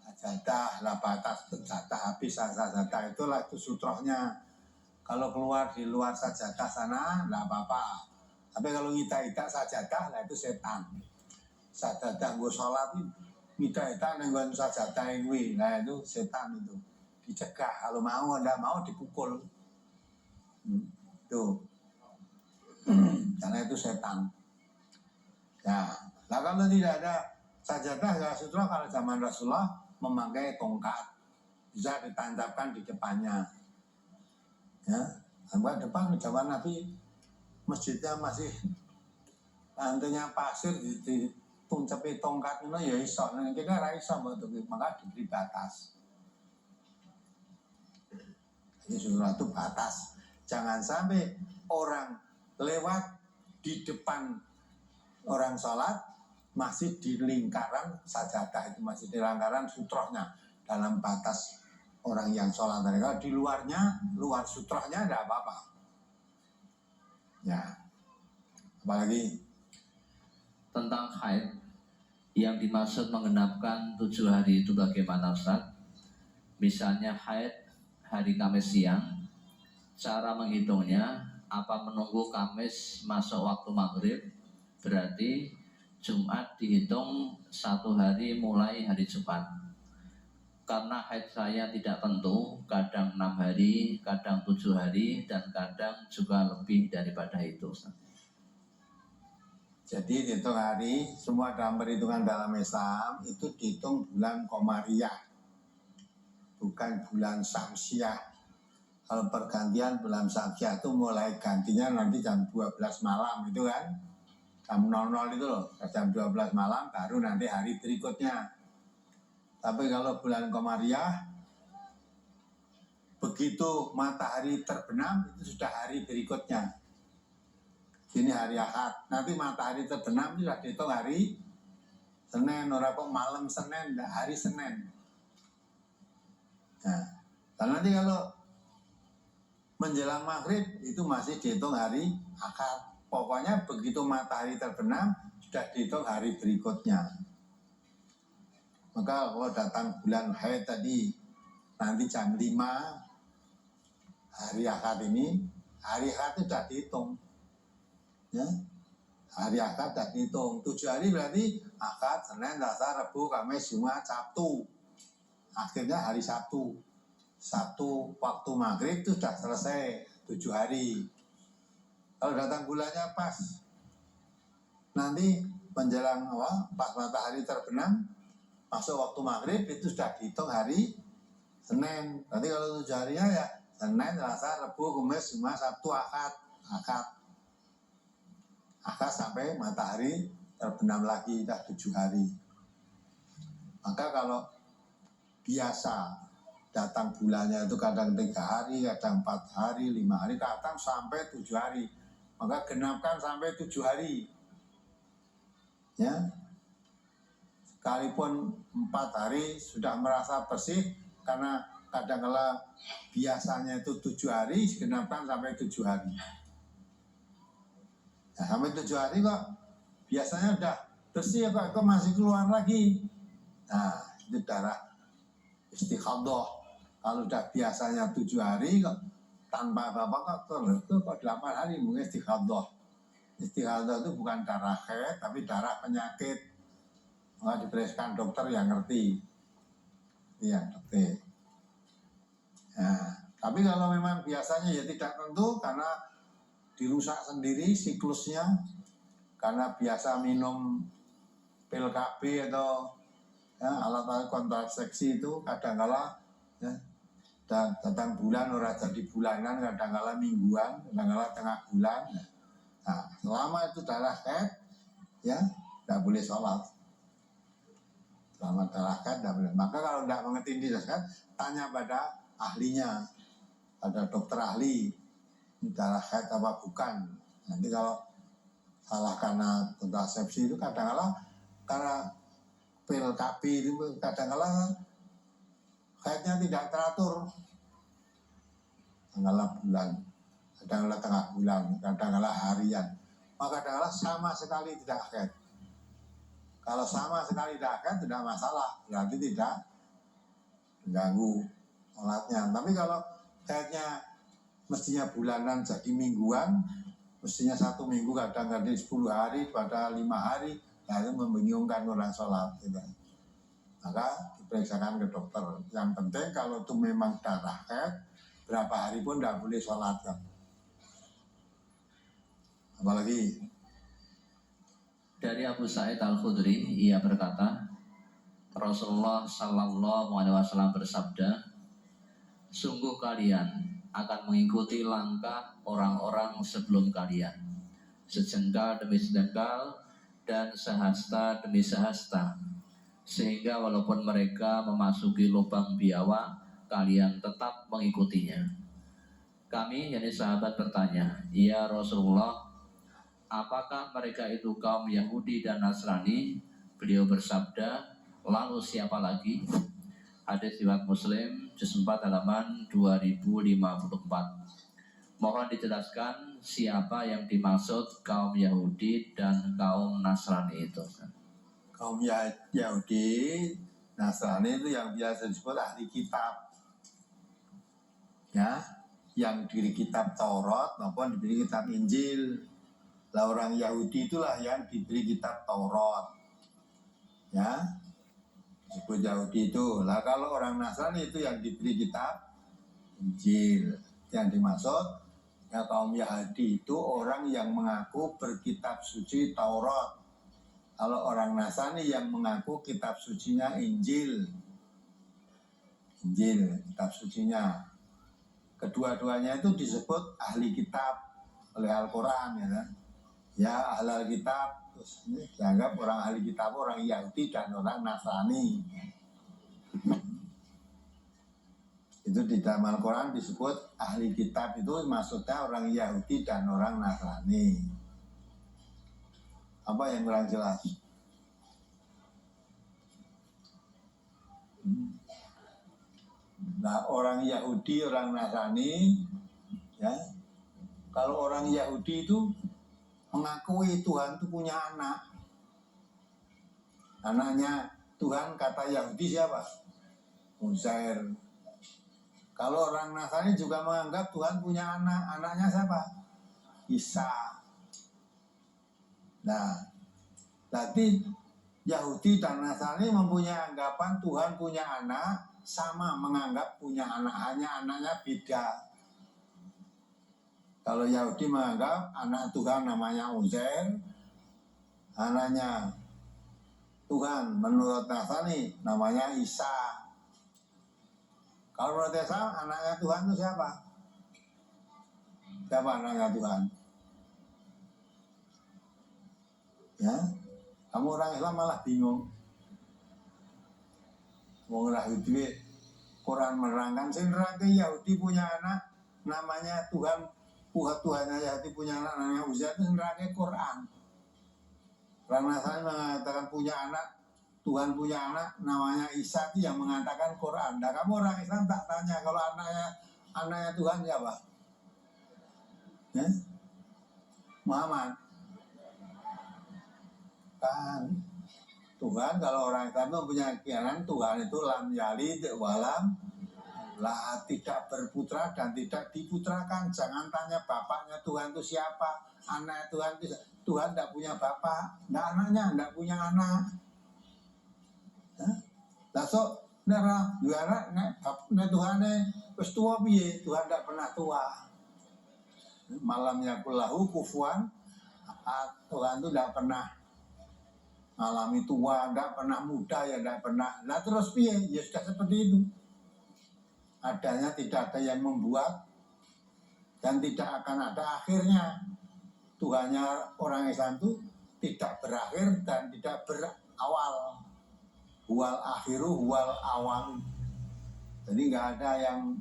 Speaker 2: sajadah, lah batas sajadah habis sajadah itulah itu sutrohnya. Kalau keluar di luar sajadah sana, tidak apa-apa. Tapi kalau ngita-ngita sajadah, lah itu setan. Sajadah gue sholat, ngita-ngita nenggon sajadah ini, nah itu setan itu. Dicegah, kalau mau, tidak mau dipukul. Tuh. Karena itu setan. Ya, nah kalau tidak ada sajadah ya sutroh, kalau zaman Rasulullah memakai tongkat, bisa ditancapkan di depannya. Ya, sampai depan zaman Nabi masjidnya masih lantunya pasir, dituncepi tongkat itu ya iso, kita ra iso maka diberi batas. Jadi surat itu batas. Jangan sampai orang lewat di depan orang sholat masih di lingkaran sajadah, itu masih di lingkaran sutrohnya dalam batas orang yang sholat. Kalau di luarnya, luar sutrohnya tidak apa-apa. Ya, apalagi
Speaker 1: Tentang haid yang dimaksud mengenapkan 7 hari itu bagaimana Ustaz? Misalnya haid hari Kamis siang, cara menghitungnya apa menunggu Kamis masuk waktu maghrib berarti Jumat dihitung 1 hari mulai hari Jumat. Karena haid saya tidak tentu, kadang 6 hari, kadang 7 hari, dan kadang juga lebih daripada itu.
Speaker 2: Jadi dihitung hari, semua dalam perhitungan dalam Islam itu dihitung bulan Komariah, bukan bulan Syamsiah. Kalau pergantian bulan Syamsiah itu mulai gantinya nanti jam 12 malam itu kan, jam 00 itu loh, jam 12 malam baru nanti hari berikutnya. Tapi kalau bulan Komariah, begitu matahari terbenam itu sudah hari berikutnya. Ini hari Ahad, nanti matahari terbenam itu sudah dihitung hari Senin, orang kok malam Senin, hari Senin. Nah, dan nanti kalau menjelang maghrib itu masih dihitung hari Ahad. Pokoknya begitu matahari terbenam sudah dihitung hari berikutnya. Maka kalau datang bulan haid tadi nanti jam 5 hari Ahad ini, hari Ahad itu sudah dihitung. Ya, hari Ahad sudah dihitung. 7 hari berarti Ahad, Senin, Selasa, Rabu, Kamis, Jumat, Sabtu. Akhirnya hari Sabtu. Sabtu waktu maghrib itu sudah selesai 7 hari. Kalau datang bulannya pas, nanti menjelang pas matahari terbenam, masuk waktu maghrib itu sudah dihitung hari Senin. Nanti kalau 7 harinya ya Senin, Selasa, Rabu, Kamis, Jumat, Sabtu, Ahad. Ahad sampai matahari terbenam lagi, sudah 7 hari. Maka kalau biasa datang bulannya itu kadang 3 hari, kadang 4 hari, 5 hari, kadang sampai 7 hari. Maka genapkan sampai 7 hari. Ya. Sekalipun 4 hari sudah merasa bersih, karena kadang-kala biasanya itu 7 hari, genapkan sampai 7 hari. Nah, sampai 7 hari kok biasanya udah bersih, kok masih keluar lagi. Nah, itu darah istikhadah. Kalau udah biasanya 7 hari kok tanpa apa-apa kok 8 hari mungkin istikhadah. Istikhadah itu bukan darah haid tapi darah penyakit. Maka diperiksakan dokter yang ngerti. Yang ngerti. Nah, tapi kalau memang biasanya ya tidak tentu karena dirusak sendiri siklusnya, karena biasa minum pil KB atau alat-alat kontrasepsi itu kadang-kala ya, datang bulan orang jadi bulanan, kadang-kala mingguan, kadang-kala tengah bulan. Nah, selama itu darah haid ya tidak boleh sholat. Selama darah haid tidak boleh. Maka kalau tidak mengerti ini tanya pada ahlinya, pada dokter ahli, ini darah haid apa bukan. Nanti kalau salah karena kontrasepsi itu kadang-kala karena pil KB itu kadang-kala haidnya tidak teratur. Kadang-kala bulan, kadang-kala tengah bulan, kadang-kala harian. Maka kadang-kala sama sekali tidak haid. Kalau sama sekali tidak haid tidak masalah, berarti tidak mengganggu sholatnya. Tapi kalau haidnya mestinya bulanan jadi mingguan, mestinya 1 minggu kadang-kadang 10 hari pada 5 hari, nah itu membingungkan orang sholat gitu. Maka diperiksakan ke dokter. Yang penting kalau itu memang darah haid, berapa hari pun tidak boleh sholat kan. Apalagi
Speaker 1: dari Abu Sa'id Al-Khudri, ia berkata, Rasulullah Sallallahu Alaihi Wasallam bersabda, sungguh kalian akan mengikuti langkah orang-orang sebelum kalian, sejengkal demi sejengkal dan sehasta demi sehasta, sehingga walaupun mereka memasuki lubang biawak, kalian tetap mengikutinya. Kami, yakni sahabat, bertanya, ya Rasulullah, apakah mereka itu kaum Yahudi dan Nasrani? Beliau bersabda, lalu siapa lagi? Hadis riwayat Muslim, juz 4 halaman 2054. Mohon dijelaskan siapa yang dimaksud kaum Yahudi dan kaum Nasrani itu.
Speaker 2: Kaum Yahudi, Nasrani itu yang biasa disebut ahli kitab. Ya, yang diberi kitab Taurat maupun diberi kitab Injil. Lah orang Yahudi itulah yang diberi kitab Taurat. Ya, disebut Yahudi itu. Lah kalau orang Nasrani itu yang diberi kitab Injil. Yang dimaksud ya kaum Yahudi itu orang yang mengaku berkitab suci Taurat. Kalau orang Nasrani yang mengaku kitab sucinya Injil. Injil, kitab sucinya. Kedua-duanya itu disebut ahli kitab oleh Al-Quran ya kan. Ya ahli kitab, terus dianggap orang ahli kitab orang Yahudi dan orang Nasrani. Itu di dalam Al-Quran disebut ahli kitab itu maksudnya orang Yahudi dan orang Nasrani. Apa yang kurang jelas? Nah orang Yahudi, orang Nasrani ya, kalau orang Yahudi itu mengakui Tuhan itu punya anak. Anaknya Tuhan kata Yahudi siapa? Uzair. Kalau orang Nasrani juga menganggap Tuhan punya anak. Anaknya siapa? Isa. Nah, berarti Yahudi dan Nasrani mempunyai anggapan Tuhan punya anak, sama menganggap punya anak, hanya anaknya beda. Kalau Yahudi menganggap anak Tuhan namanya Uzair, anaknya Tuhan menurut Nasrani namanya Isa. Kalau menurut Isa anaknya Tuhan itu siapa? Siapa anaknya Tuhan? Ya, kamu orang Islam malah bingung. Wong Yahudi Quran menerangkan sehingga Yahudi punya anak namanya Tuhan. Tuhannya Yahudi punya anak namanya Uzair itu neraka Quran. Orang Nasrani mengatakan punya anak, Tuhan punya anak namanya Isa itu yang mengatakan Quran. Nah kamu orang Islam tak tanya kalau anaknya Tuhan siapa? Ya? Muhammad. Kan Tuhan kalau orang Islam itu punya keyakinan Tuhan itu lam yalid walam lah tidak berputra dan tidak diputrakan. Jangan tanya bapaknya Tuhan itu siapa, anak Tuhan itu Tuhan tidak punya bapak, tidak anaknya, tidak punya anak. Lah so nera juara nek Tuhane wis tua piye? Tuhan tidak pernah tua. Malamnya kulahu kufuan, Tuhan itu tidak pernah alami tua, tidak pernah muda ya tidak pernah. Nah terus piye? Ya sudah seperti itu. Adanya tidak ada yang membuat dan tidak akan ada akhirnya. Tuhannya orang Islam itu tidak berakhir dan tidak berawal. Huwal akhiru huwal awal. Jadi nggak ada yang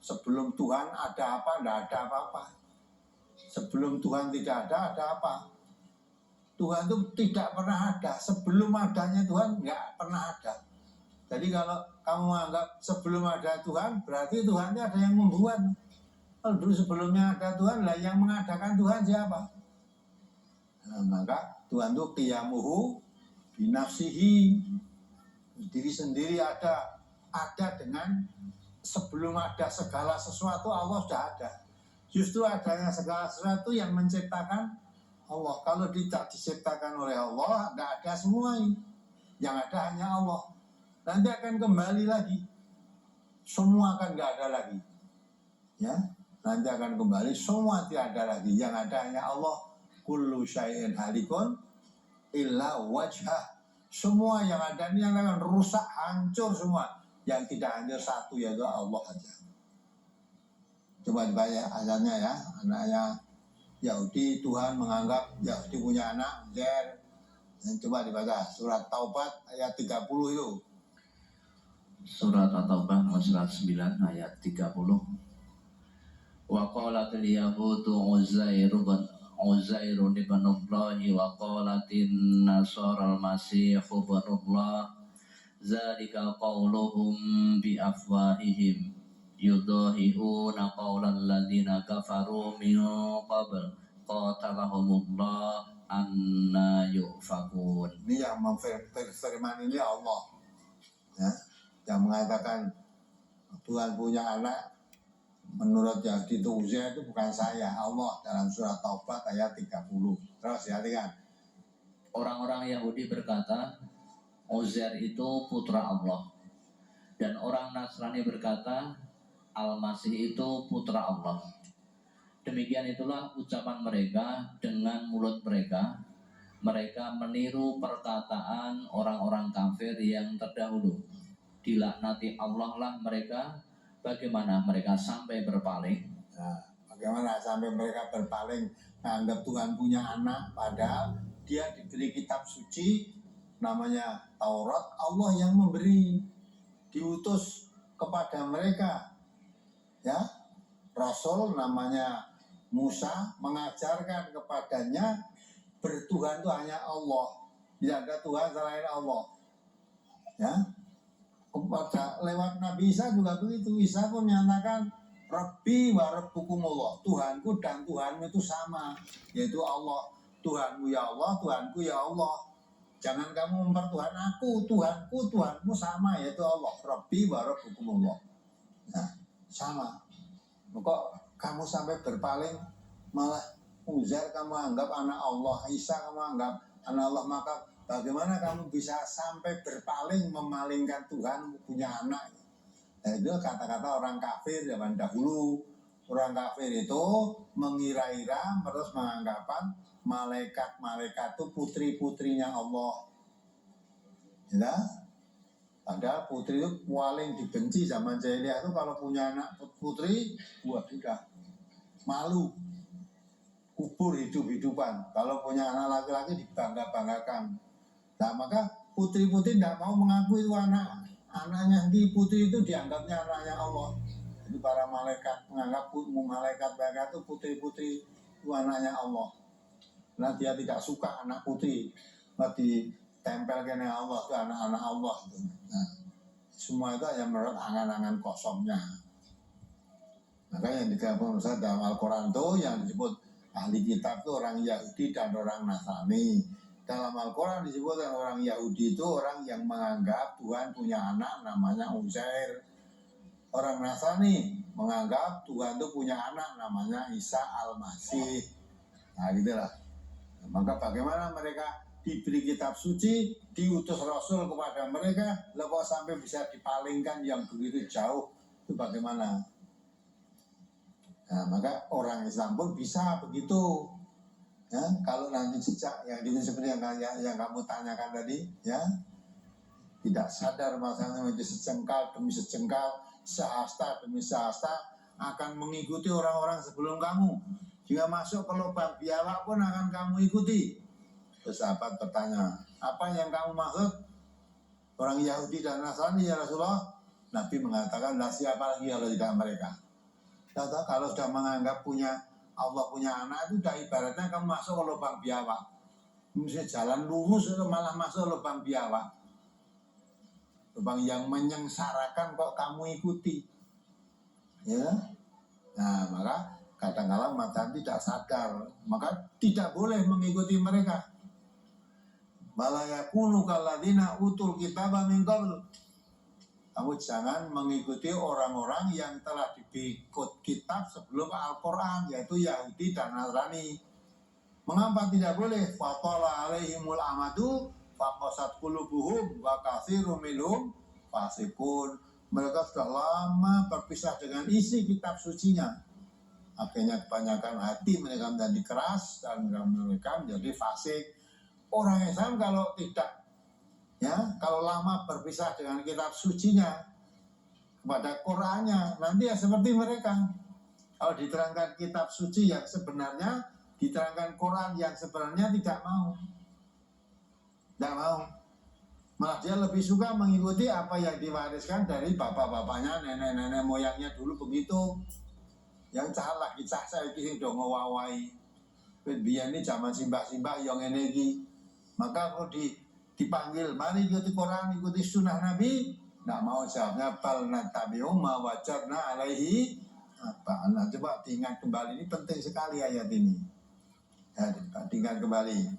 Speaker 2: sebelum Tuhan ada apa, nggak ada apa-apa. Sebelum Tuhan tidak ada apa? Tuhan itu tidak pernah ada. Sebelum adanya Tuhan nggak pernah ada. Jadi kalau kamu menganggap sebelum ada Tuhan, berarti Tuhannya ada yang membuat. Kalau dulu sebelumnya ada Tuhan, lah yang mengadakan Tuhan siapa? Nah, maka Tuhan itu qiyamuhu binafsihi. Diri sendiri ada dengan sebelum ada segala sesuatu Allah sudah ada. Justru adanya segala sesuatu yang menciptakan Allah. Kalau tidak diciptakan oleh Allah, tidak ada semua ini. Yang ada hanya Allah. Nanti akan kembali lagi. Semua akan nggak ada lagi. Ya, nanti akan kembali. Semua tidak ada lagi. Yang ada hanya Allah. Kullu syai'in halikun illa wajhah. Semua yang ada ini yang akan rusak, hancur semua. Yang tidak hancur satu yaitu Allah saja. Coba dibaca ayatnya ya. Anaknya Yahudi, Tuhan menganggap Yahudi punya anak. Coba dibaca surat Taubat ayat 30 itu.
Speaker 1: Surat At-Taubah 109 ayat 30. Wa qalatil yahudu Uzairun ibn Allah wa qalatin nasara al-masih ibn Allah zalika qawluhum bi afwahihim yudahi'una qawlal ladzina kafaru min qabl qatalahumullah anna yufakun.
Speaker 2: Ini yang memfirman ini Allah ya, yang mengatakan Tuhan punya anak menurut Yahudi itu Uzair itu bukan saya, Allah dalam surat Taubat ayat 30. Terus perhatikan.
Speaker 1: Orang-orang Yahudi berkata, Uzair itu putra Allah. Dan orang Nasrani berkata, Al-Masih itu putra Allah. Demikian itulah ucapan mereka dengan mulut mereka. Mereka meniru perkataan orang-orang kafir yang terdahulu. Dilaknati Allah lah mereka. Bagaimana mereka sampai berpaling?
Speaker 2: Nah, bagaimana sampai mereka berpaling menganggap Tuhan punya anak, padahal dia diberi kitab suci namanya Taurat, Allah yang memberi, diutus kepada mereka, ya, Rasul namanya Musa mengajarkan kepadanya bertuhan itu hanya Allah, tidak ada Tuhan selain Allah, ya. Kepada lewat Nabi Isa juga begitu. Isa pun menyatakan Rabbi wa Rabbukumullah, Tuhanku dan Tuhanmu itu sama, yaitu Allah. Tuhanmu ya Allah, Tuhanku ya Allah. Jangan kamu mempertuhan aku, Tuhanku, Tuhanmu sama, yaitu Allah. Rabbi wa Rabbukumullah. Nah, sama. Kok kamu sampai berpaling, malah Uzair kamu anggap anak Allah, Isa kamu anggap anak Allah, maka bagaimana kamu bisa sampai berpaling memalingkan Tuhan punya anak? Nah, itu kata-kata orang kafir zaman dahulu. Orang kafir itu mengira-ira terus menganggapan malaikat-malaikat itu putri-putrinya Allah. Ya? Padahal putri itu paling dibenci zaman jahiliyah itu kalau punya anak putri, wah sudah malu. Kubur hidup-hidupan. Kalau punya anak laki-laki dibangga-banggakan. Nah, maka putri-putri tidak mau mengaku itu anaknya di putri itu dianggapnya anaknya Allah. Jadi para malaikat menganggap malaikat itu putri-putri itu anaknya Allah. Nah, dia tidak suka anak putri, ditempelkan dengan Allah itu anak-anak Allah. Nah, semua itu hanya menurut angan-angan kosongnya. Maka yang digabung dalam Al-Quran itu yang disebut ahli kitab itu orang Yahudi dan orang Nasrani. Dalam Al-Quran disebutkan orang Yahudi itu orang yang menganggap Tuhan punya anak namanya Uzair. Orang Nasrani menganggap Tuhan itu punya anak namanya Isa Al-Masih. Nah gitulah. Maka bagaimana mereka diberi kitab suci, diutus Rasul kepada mereka, lalu kok sampai bisa dipalingkan yang begitu jauh, itu bagaimana? Nah, maka orang Islam pun bisa begitu. Ya, kalau nanti sejak yang seperti yang kamu tanyakan tadi, ya, tidak sadar masalahnya itu sejengkal demi sejengkal, sehasta demi sehasta akan mengikuti orang-orang sebelum kamu. Jika masuk ke lubang biawak pun akan kamu ikuti. Terus sahabat bertanya, apa yang kamu maksud? Orang Yahudi dan Nasrani ya Rasulullah? Nabi mengatakan, lah siapa lagi kalau tidak mereka? Kalau sudah menganggap Allah punya anak itu sudah ibaratnya kamu masuk ke lubang biawak. Misalnya jalan lurus itu malah masuk ke lubang biawak. Lubang yang menyengsarakan kok kamu ikuti. Ya. Nah, maka kadang-kadang mata tidak sadar, maka tidak boleh mengikuti mereka. Malayakunu kalladina utul kitaba min qabl. Kamu jangan mengikuti orang-orang yang telah diberi kitab sebelum Al-Quran, yaitu Yahudi dan Nasrani. Mengapa tidak boleh? Fatala alaihimul amadu faqasat qulubuhum wa katsirum minhum fasikun. Mereka sudah lama berpisah dengan isi kitab sucinya. Akhirnya kebanyakan hati mereka menjadi keras dan mereka menjadi fasik. Orang Islam kalau tidak, ya, kalau lama berpisah dengan kitab sucinya kepada Qurannya, nanti ya seperti mereka. Kalau diterangkan kitab suci yang sebenarnya, diterangkan Quran yang sebenarnya tidak mau. Malah dia lebih suka mengikuti apa yang diwariskan dari bapak-bapaknya, nenek-nenek moyangnya dulu begitu. Yang salah kisah saya ini udah ngewawai. Biar ini zaman simbah-simbah yang energi. Maka kalau dipanggil, mari ikuti Quran, ikuti sunnah Nabi, nggak mau jawabnya bal natabi'u ma wajadna alaihi apa. Nah, coba diingat kembali, ini penting sekali ayat ini. Ya, diingat kembali.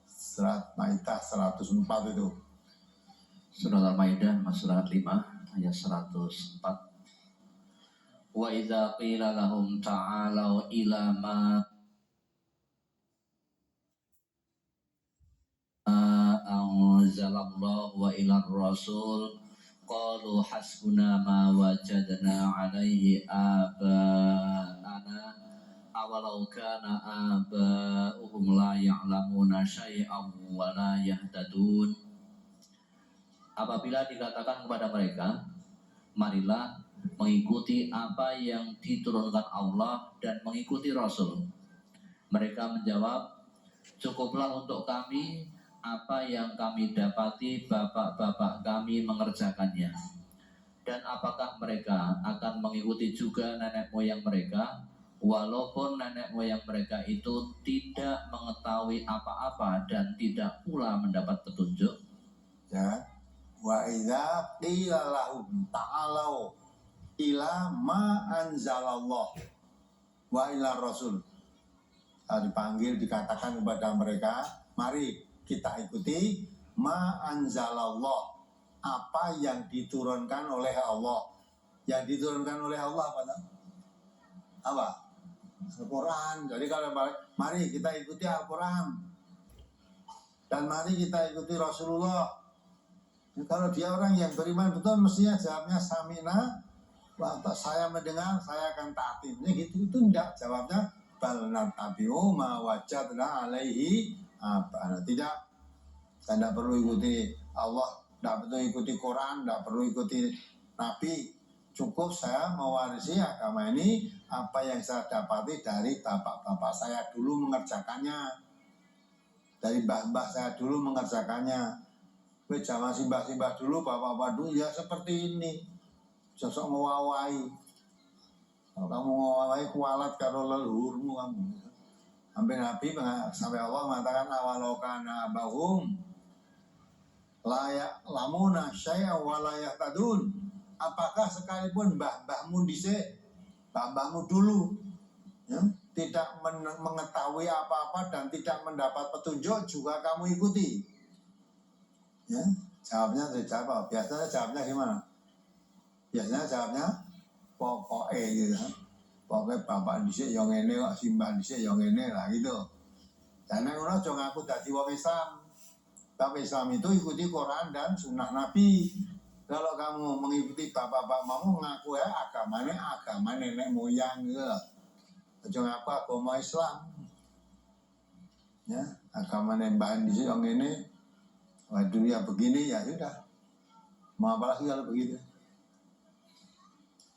Speaker 2: Surat Maidah 104 itu.
Speaker 1: Surat Al-Maidah surat 5 ayat 104. Wa idza qila lahum ta'alau ila ma anzalallahu wa ila rasul qalu hasbuna ma wajadna alaihi aba'ana awalau kana aba'uhum la ya'lamuna syai'an wa la yahtadun. Apabila dikatakan kepada mereka, marilah mengikuti apa yang diturunkan Allah dan mengikuti Rasul. Mereka menjawab, cukuplah untuk kami apa yang kami dapati bapak-bapak kami mengerjakannya. Dan apakah mereka akan mengikuti juga nenek moyang mereka, walaupun nenek moyang mereka itu tidak mengetahui apa-apa dan tidak pula mendapat petunjuk?
Speaker 2: Ya. Wa idza qila lahum ta'alau ila ma anzalallah wa ila rasul. Dipanggil, dikatakan kepada mereka, mari kita ikuti ma anzalallah, apa yang diturunkan oleh Allah. Yang diturunkan oleh Allah apa? Al-Quran. Jadi kalau mari kita ikuti Al-Quran dan mari kita ikuti Rasulullah. Kalau dia orang yang beriman betul, mestinya jawabnya sami'na, saya mendengar, saya akan taati. Gitu, itu enggak jawabnya bal natabi'u ma wajadna alaihi apa. Tidak, saya tidak perlu ikuti Allah, tidak perlu ikuti Quran, tidak perlu ikuti Nabi. Cukup saya mewarisi agama ini apa yang saya dapati dari bapak-bapak saya dulu mengerjakannya, dari mbah-mbah saya dulu mengerjakannya. Zaman simbah-simbah dulu, bapak-bapak dulu ya seperti ini. Sosok mewawai. Kalau kamu mewawai kualat karo leluhurmu kamu. Sampai Allah mengatakan awalau kana abahum layak lamuna syai'a wa la yahtadun. Apakah sekalipun mbah-mbahmu dhisik, mbah-mbahmu dulu ya, tidak mengetahui apa-apa dan tidak mendapat petunjuk juga kamu ikuti? Ya, jawabnya jawab. Biasanya jawabnya gimana? Biasanya jawabnya pokoknya gitu kan. Pokoknya bapak dhisik yang ngene kok, simbah dhisik yang ngene lah gitu. Dan nek ora aja ngaku dadi wong Islam. Tapi Islam itu ikuti Quran dan sunnah Nabi. Kalau kamu mengikuti bapak-bapakmu ngaku ya agama nenek moyang gitu. Aja ngaku agama Islam. Ya, agama mbah dhisik yang ngene. Waduh ya begini ya sudah. Mau apa lagi kalau begitu?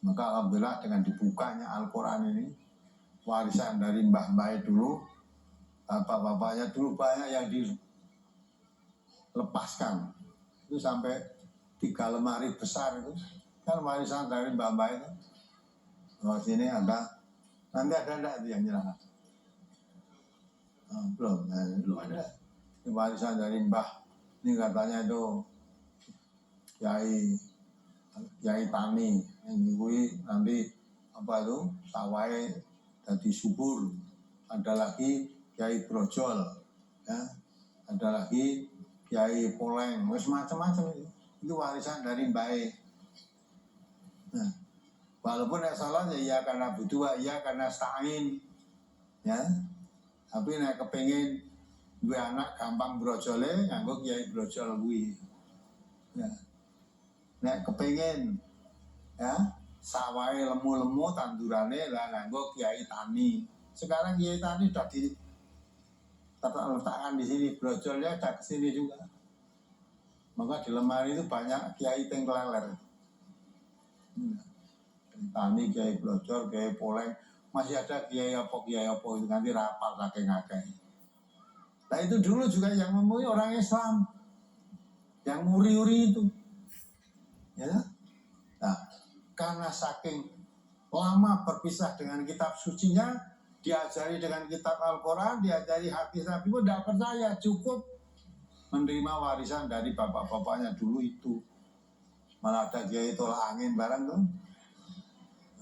Speaker 2: Maka alhamdulillah dengan dibukanya Al-Quran ini, warisan dari mbah-mbah dulu, bapak-bapaknya dulu banyak yang dilepaskan. Itu sampai 3 lemari besar itu. Kan warisan dari mbah-mbah itu. Kalau sini ada, nanti ada enggak itu yang jelas? Belum ada. Ini warisan dari mbah. Ini katanya itu Kiai Tani yang ngikuti nanti apa itu sawai jadi subur. Ada lagi Kiai Brojol, ya. Ada lagi Kiai Poleng, macam-macam itu warisan dari baik. Nah, walaupun yang salah ya karena butuh, ya karena stain, ya. Tapi nek kepengin dua anak gampang brojole nganggo Kiai Brojol kuwi. Ya. Nek kepengin ya sawai lemu-lemu tandurane lah nganggo Kiai Tani. Sekarang Kiai Tani sudah diletakkan di sini, brojolnya ada ke sini juga. Maka di lemari itu banyak Kiai Tengkleler. Tani, Kiai Brojol, Kiai Poleng, masih ada Kiai apa itu nanti rapal saking akeh. Nah itu dulu juga yang memulai orang Islam, yang muri-uri itu, ya. Nah, karena saking lama berpisah dengan kitab sucinya, diajari dengan kitab Al-Quran, diajari hadis Nabi pun tidak percaya, cukup menerima warisan dari bapak-bapaknya dulu itu. Malah ada dia tolak angin barang tuh.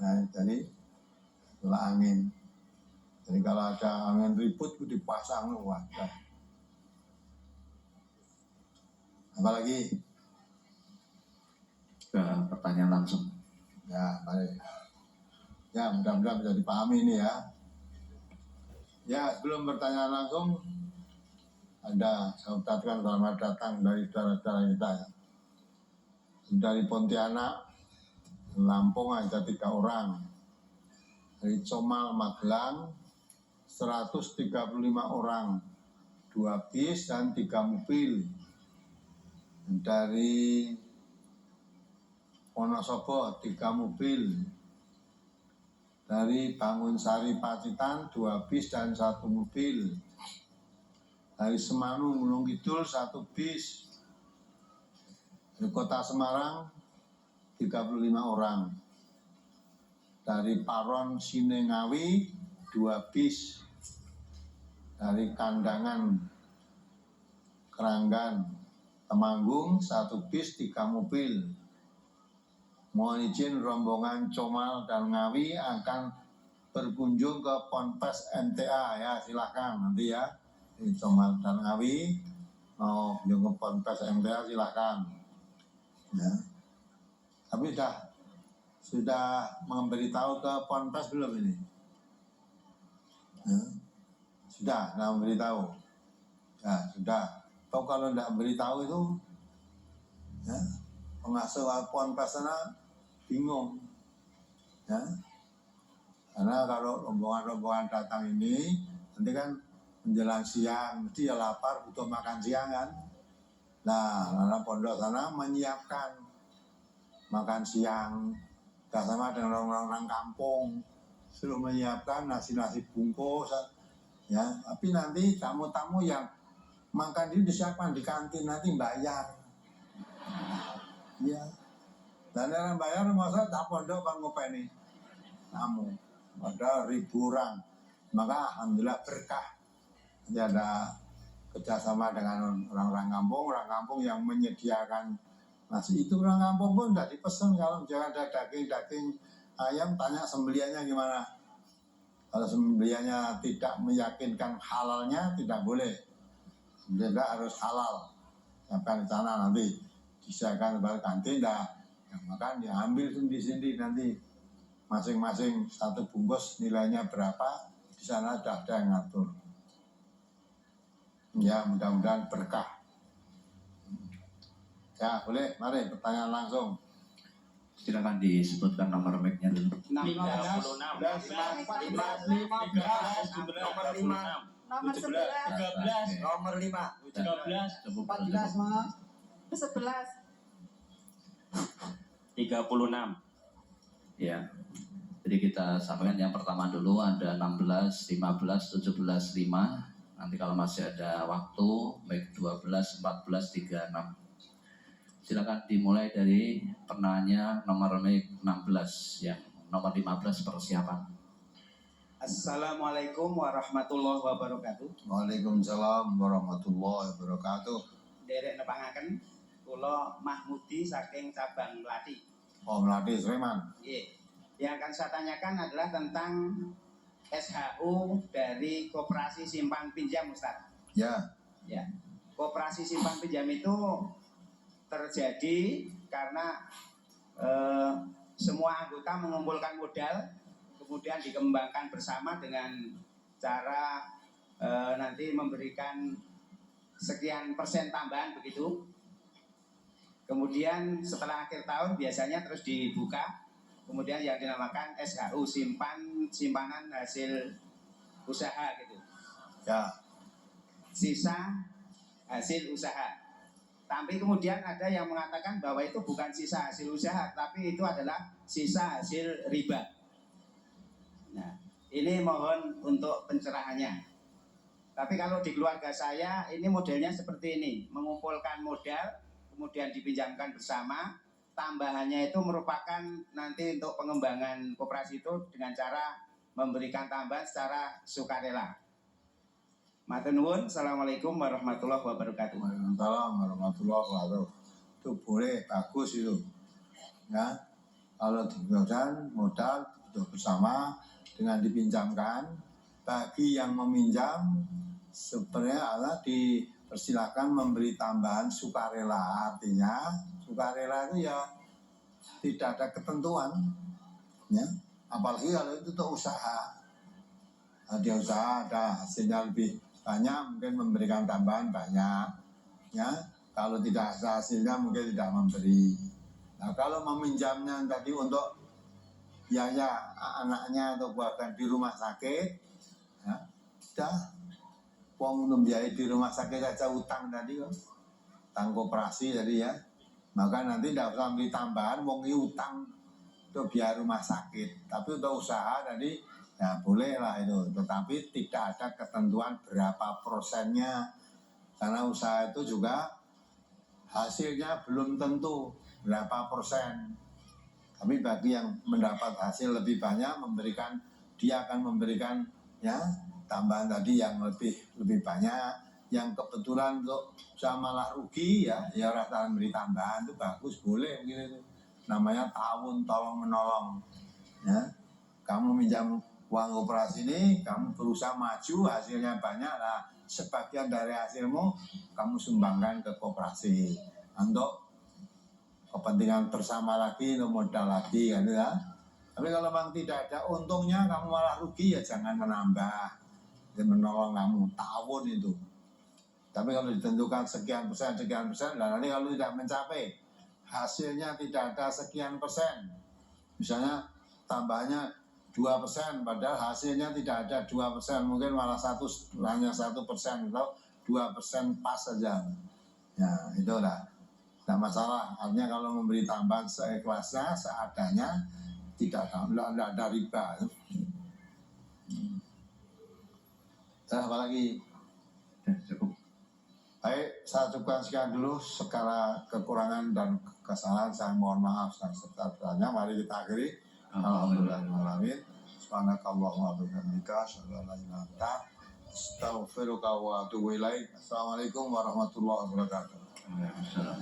Speaker 2: Nah, jadi tolak angin. Jadi kalau ada angin ribut itu dipasang loh, wadah. Apalagi?
Speaker 1: Ke pertanyaan langsung.
Speaker 2: Ya, baik. Ya, mudah-mudahan bisa dipahami ini ya. Ya, sebelum bertanya langsung, saya ucapkan selamat datang dari saudara-saudara kita ya. Dari Pontianak, Lampung ada 3 orang. Dari Comal, Magelang, 135 orang. 2 bis dan 3 mobil. Dari Wonosobo 3 mobil. Dari Bangunsari Pacitan 2 bis dan 1 mobil. Dari Semanung Gunung Kidul 1 bis. Dari Kota Semarang 35 orang. Dari Paron Sinengawi 2 bis. Dari Kandangan Keranggan Temanggung 1 bis 3 mobil. Mohon izin rombongan Comal dan Ngawi akan berkunjung ke Ponpes MTA ya, silakan nanti ya. Di Comal dan Ngawi mau kunjung ke Ponpes MTA silakan. Ya. Tapi sudah memberitahu ke Ponpes belum ini? Ya. Sudah memberitahu. Ya, sudah. Kalau tidak beritahu itu ya, pengasuh Ponpes sana bingung ya, karena kalau rombongan-rombongan datang ini nanti kan menjelang siang mesti ya lapar, butuh makan siang kan. Nah, karena pondok sana menyiapkan makan siang bersama dengan orang-orang kampung, suruh menyiapkan nasi-nasi bungkus ya. Tapi nanti tamu-tamu yang makan ini disiapkan di kantin, nanti bayar ya. Dan yang bayar masa tak pondok bang ngopeni tamu, ada 1.000 orang. Maka alhamdulillah berkah. Jadi ada kerjasama dengan orang-orang kampung yang menyediakan nasi. Itu orang kampung pun tidak dipesan kalau jangan ada daging ayam, tanya sembeliannya gimana. Kalau sembeliannya tidak meyakinkan halalnya tidak boleh. Sembelian harus halal. Sampai di sana nanti disediakan kepada kantin dah. Yang makan diambil sendiri nanti masing-masing 1 bungkus nilainya berapa, di sana sudah ada yang ngatur. Ya, mudah-mudahan berkah. Ya, boleh, mari pertanyaan langsung.
Speaker 1: Silakan disebutkan nomor mic-nya dulu.
Speaker 3: 36, 15, nomor 5,
Speaker 4: Nomor 11,
Speaker 3: 13, nomor 5, 13,
Speaker 4: 14, Mas. 11.
Speaker 3: 36.
Speaker 1: Ya. Jadi kita sampaikan yang pertama dulu ada 16, 15, 17, 5. Nanti kalau masih ada waktu baik 12, 14, 36. Silakan dimulai dari penanya nomor mic 16 yang nomor 15 persiapan.
Speaker 5: Assalamualaikum warahmatullahi wabarakatuh.
Speaker 2: Waalaikumsalam warahmatullahi wabarakatuh.
Speaker 5: Derek nepangaken kula Mahmudi saking cabang Melati.
Speaker 2: Oh, Melati Sleman.
Speaker 5: Nggih. Yang akan saya tanyakan adalah tentang SHU dari Koperasi Simpan Pinjam, Ustaz.
Speaker 2: Ya.
Speaker 5: Ya. Koperasi Simpan Pinjam itu terjadi karena semua anggota mengumpulkan modal, kemudian dikembangkan bersama dengan cara nanti memberikan sekian persen tambahan begitu. Kemudian setelah akhir tahun biasanya terus dibuka, kemudian yang dinamakan SHU, simpanan hasil usaha gitu.
Speaker 2: Ya.
Speaker 5: Sisa hasil usaha. Tapi kemudian ada yang mengatakan bahwa itu bukan sisa hasil usaha, tapi itu adalah sisa hasil riba. Nah, ini mohon untuk pencerahannya. Tapi kalau di keluarga saya ini modelnya seperti ini, mengumpulkan modal, kemudian dipinjamkan bersama, tambahannya itu merupakan nanti untuk pengembangan koperasi itu dengan cara memberikan tambahan secara sukarela. Matur nuwun. Assalamualaikum warahmatullahi wabarakatuh.
Speaker 2: Waalaikumsalam warahmatullahi wabarakatuh. Itu boleh, bagus itu. Ya, kalau dipinjamkan modal bersama dengan dipinjamkan, bagi yang meminjam sebenarnya adalah dipersilakan memberi tambahan sukarela. Artinya sukarela itu ya tidak ada ketentuan, ya. Apalagi kalau itu tuh usaha. Nah, dia usaha ada hasilnya lebih banyak, mungkin memberikan tambahan banyak. Ya, kalau tidak ada hasilnya mungkin tidak memberi. Nah, kalau meminjamnya tadi untuk biaya anaknya atau bahkan di rumah sakit, ya, sudah uang membiayai di rumah sakit saja utang tadi kan, utang koperasi tadi ya, maka nanti tidak usah beli tambahan, uang ini utang untuk biaya rumah sakit. Tapi untuk usaha tadi ya boleh lah itu, tetapi tidak ada ketentuan berapa persennya, karena usaha itu juga hasilnya belum tentu berapa persen. Tapi bagi yang mendapat hasil lebih banyak, dia akan memberikan ya tambahan tadi yang lebih banyak. Yang kebetulan untuk malah rugi ya rasa beri tambahan itu bagus, boleh begitu. Namanya tahun tolong menolong. Ya, kamu minjam uang koperasi ini, kamu berusaha maju, hasilnya banyak lah. Sebagian dari hasilmu kamu sumbangkan ke koperasi untuk kepentingan bersama lagi, untuk modal lagi kan ya. Tapi kalau memang tidak ada untungnya, kamu malah rugi ya jangan menambah, dan menolong kamu tahun itu. Tapi kalau ditentukan sekian persen, dan nanti kalau tidak mencapai hasilnya tidak ada sekian persen, misalnya tambahnya 2%, padahal hasilnya tidak ada 2%, mungkin malah hanya 1% atau 2% pas saja. Ya itu lah, tidak masalah. Artinya kalau memberi tambahan seikhlasnya, seadanya, tidak ada riba. Apa lagi?
Speaker 1: Cukup.
Speaker 2: Baik, saya cukupkan sekian dulu. Segala kekurangan dan kesalahan saya mohon maaf sebesar-besarnya. Mari kita akhiri. Alhamdulillahirrahmanirrahim. Subhanakallahumma wa bihamdika asyhadu an la ilaha illa anta astaghfiruka wa atubu ilaik. Assalamualaikum warahmatullahi wabarakatuh.
Speaker 1: Waalaikumsalam.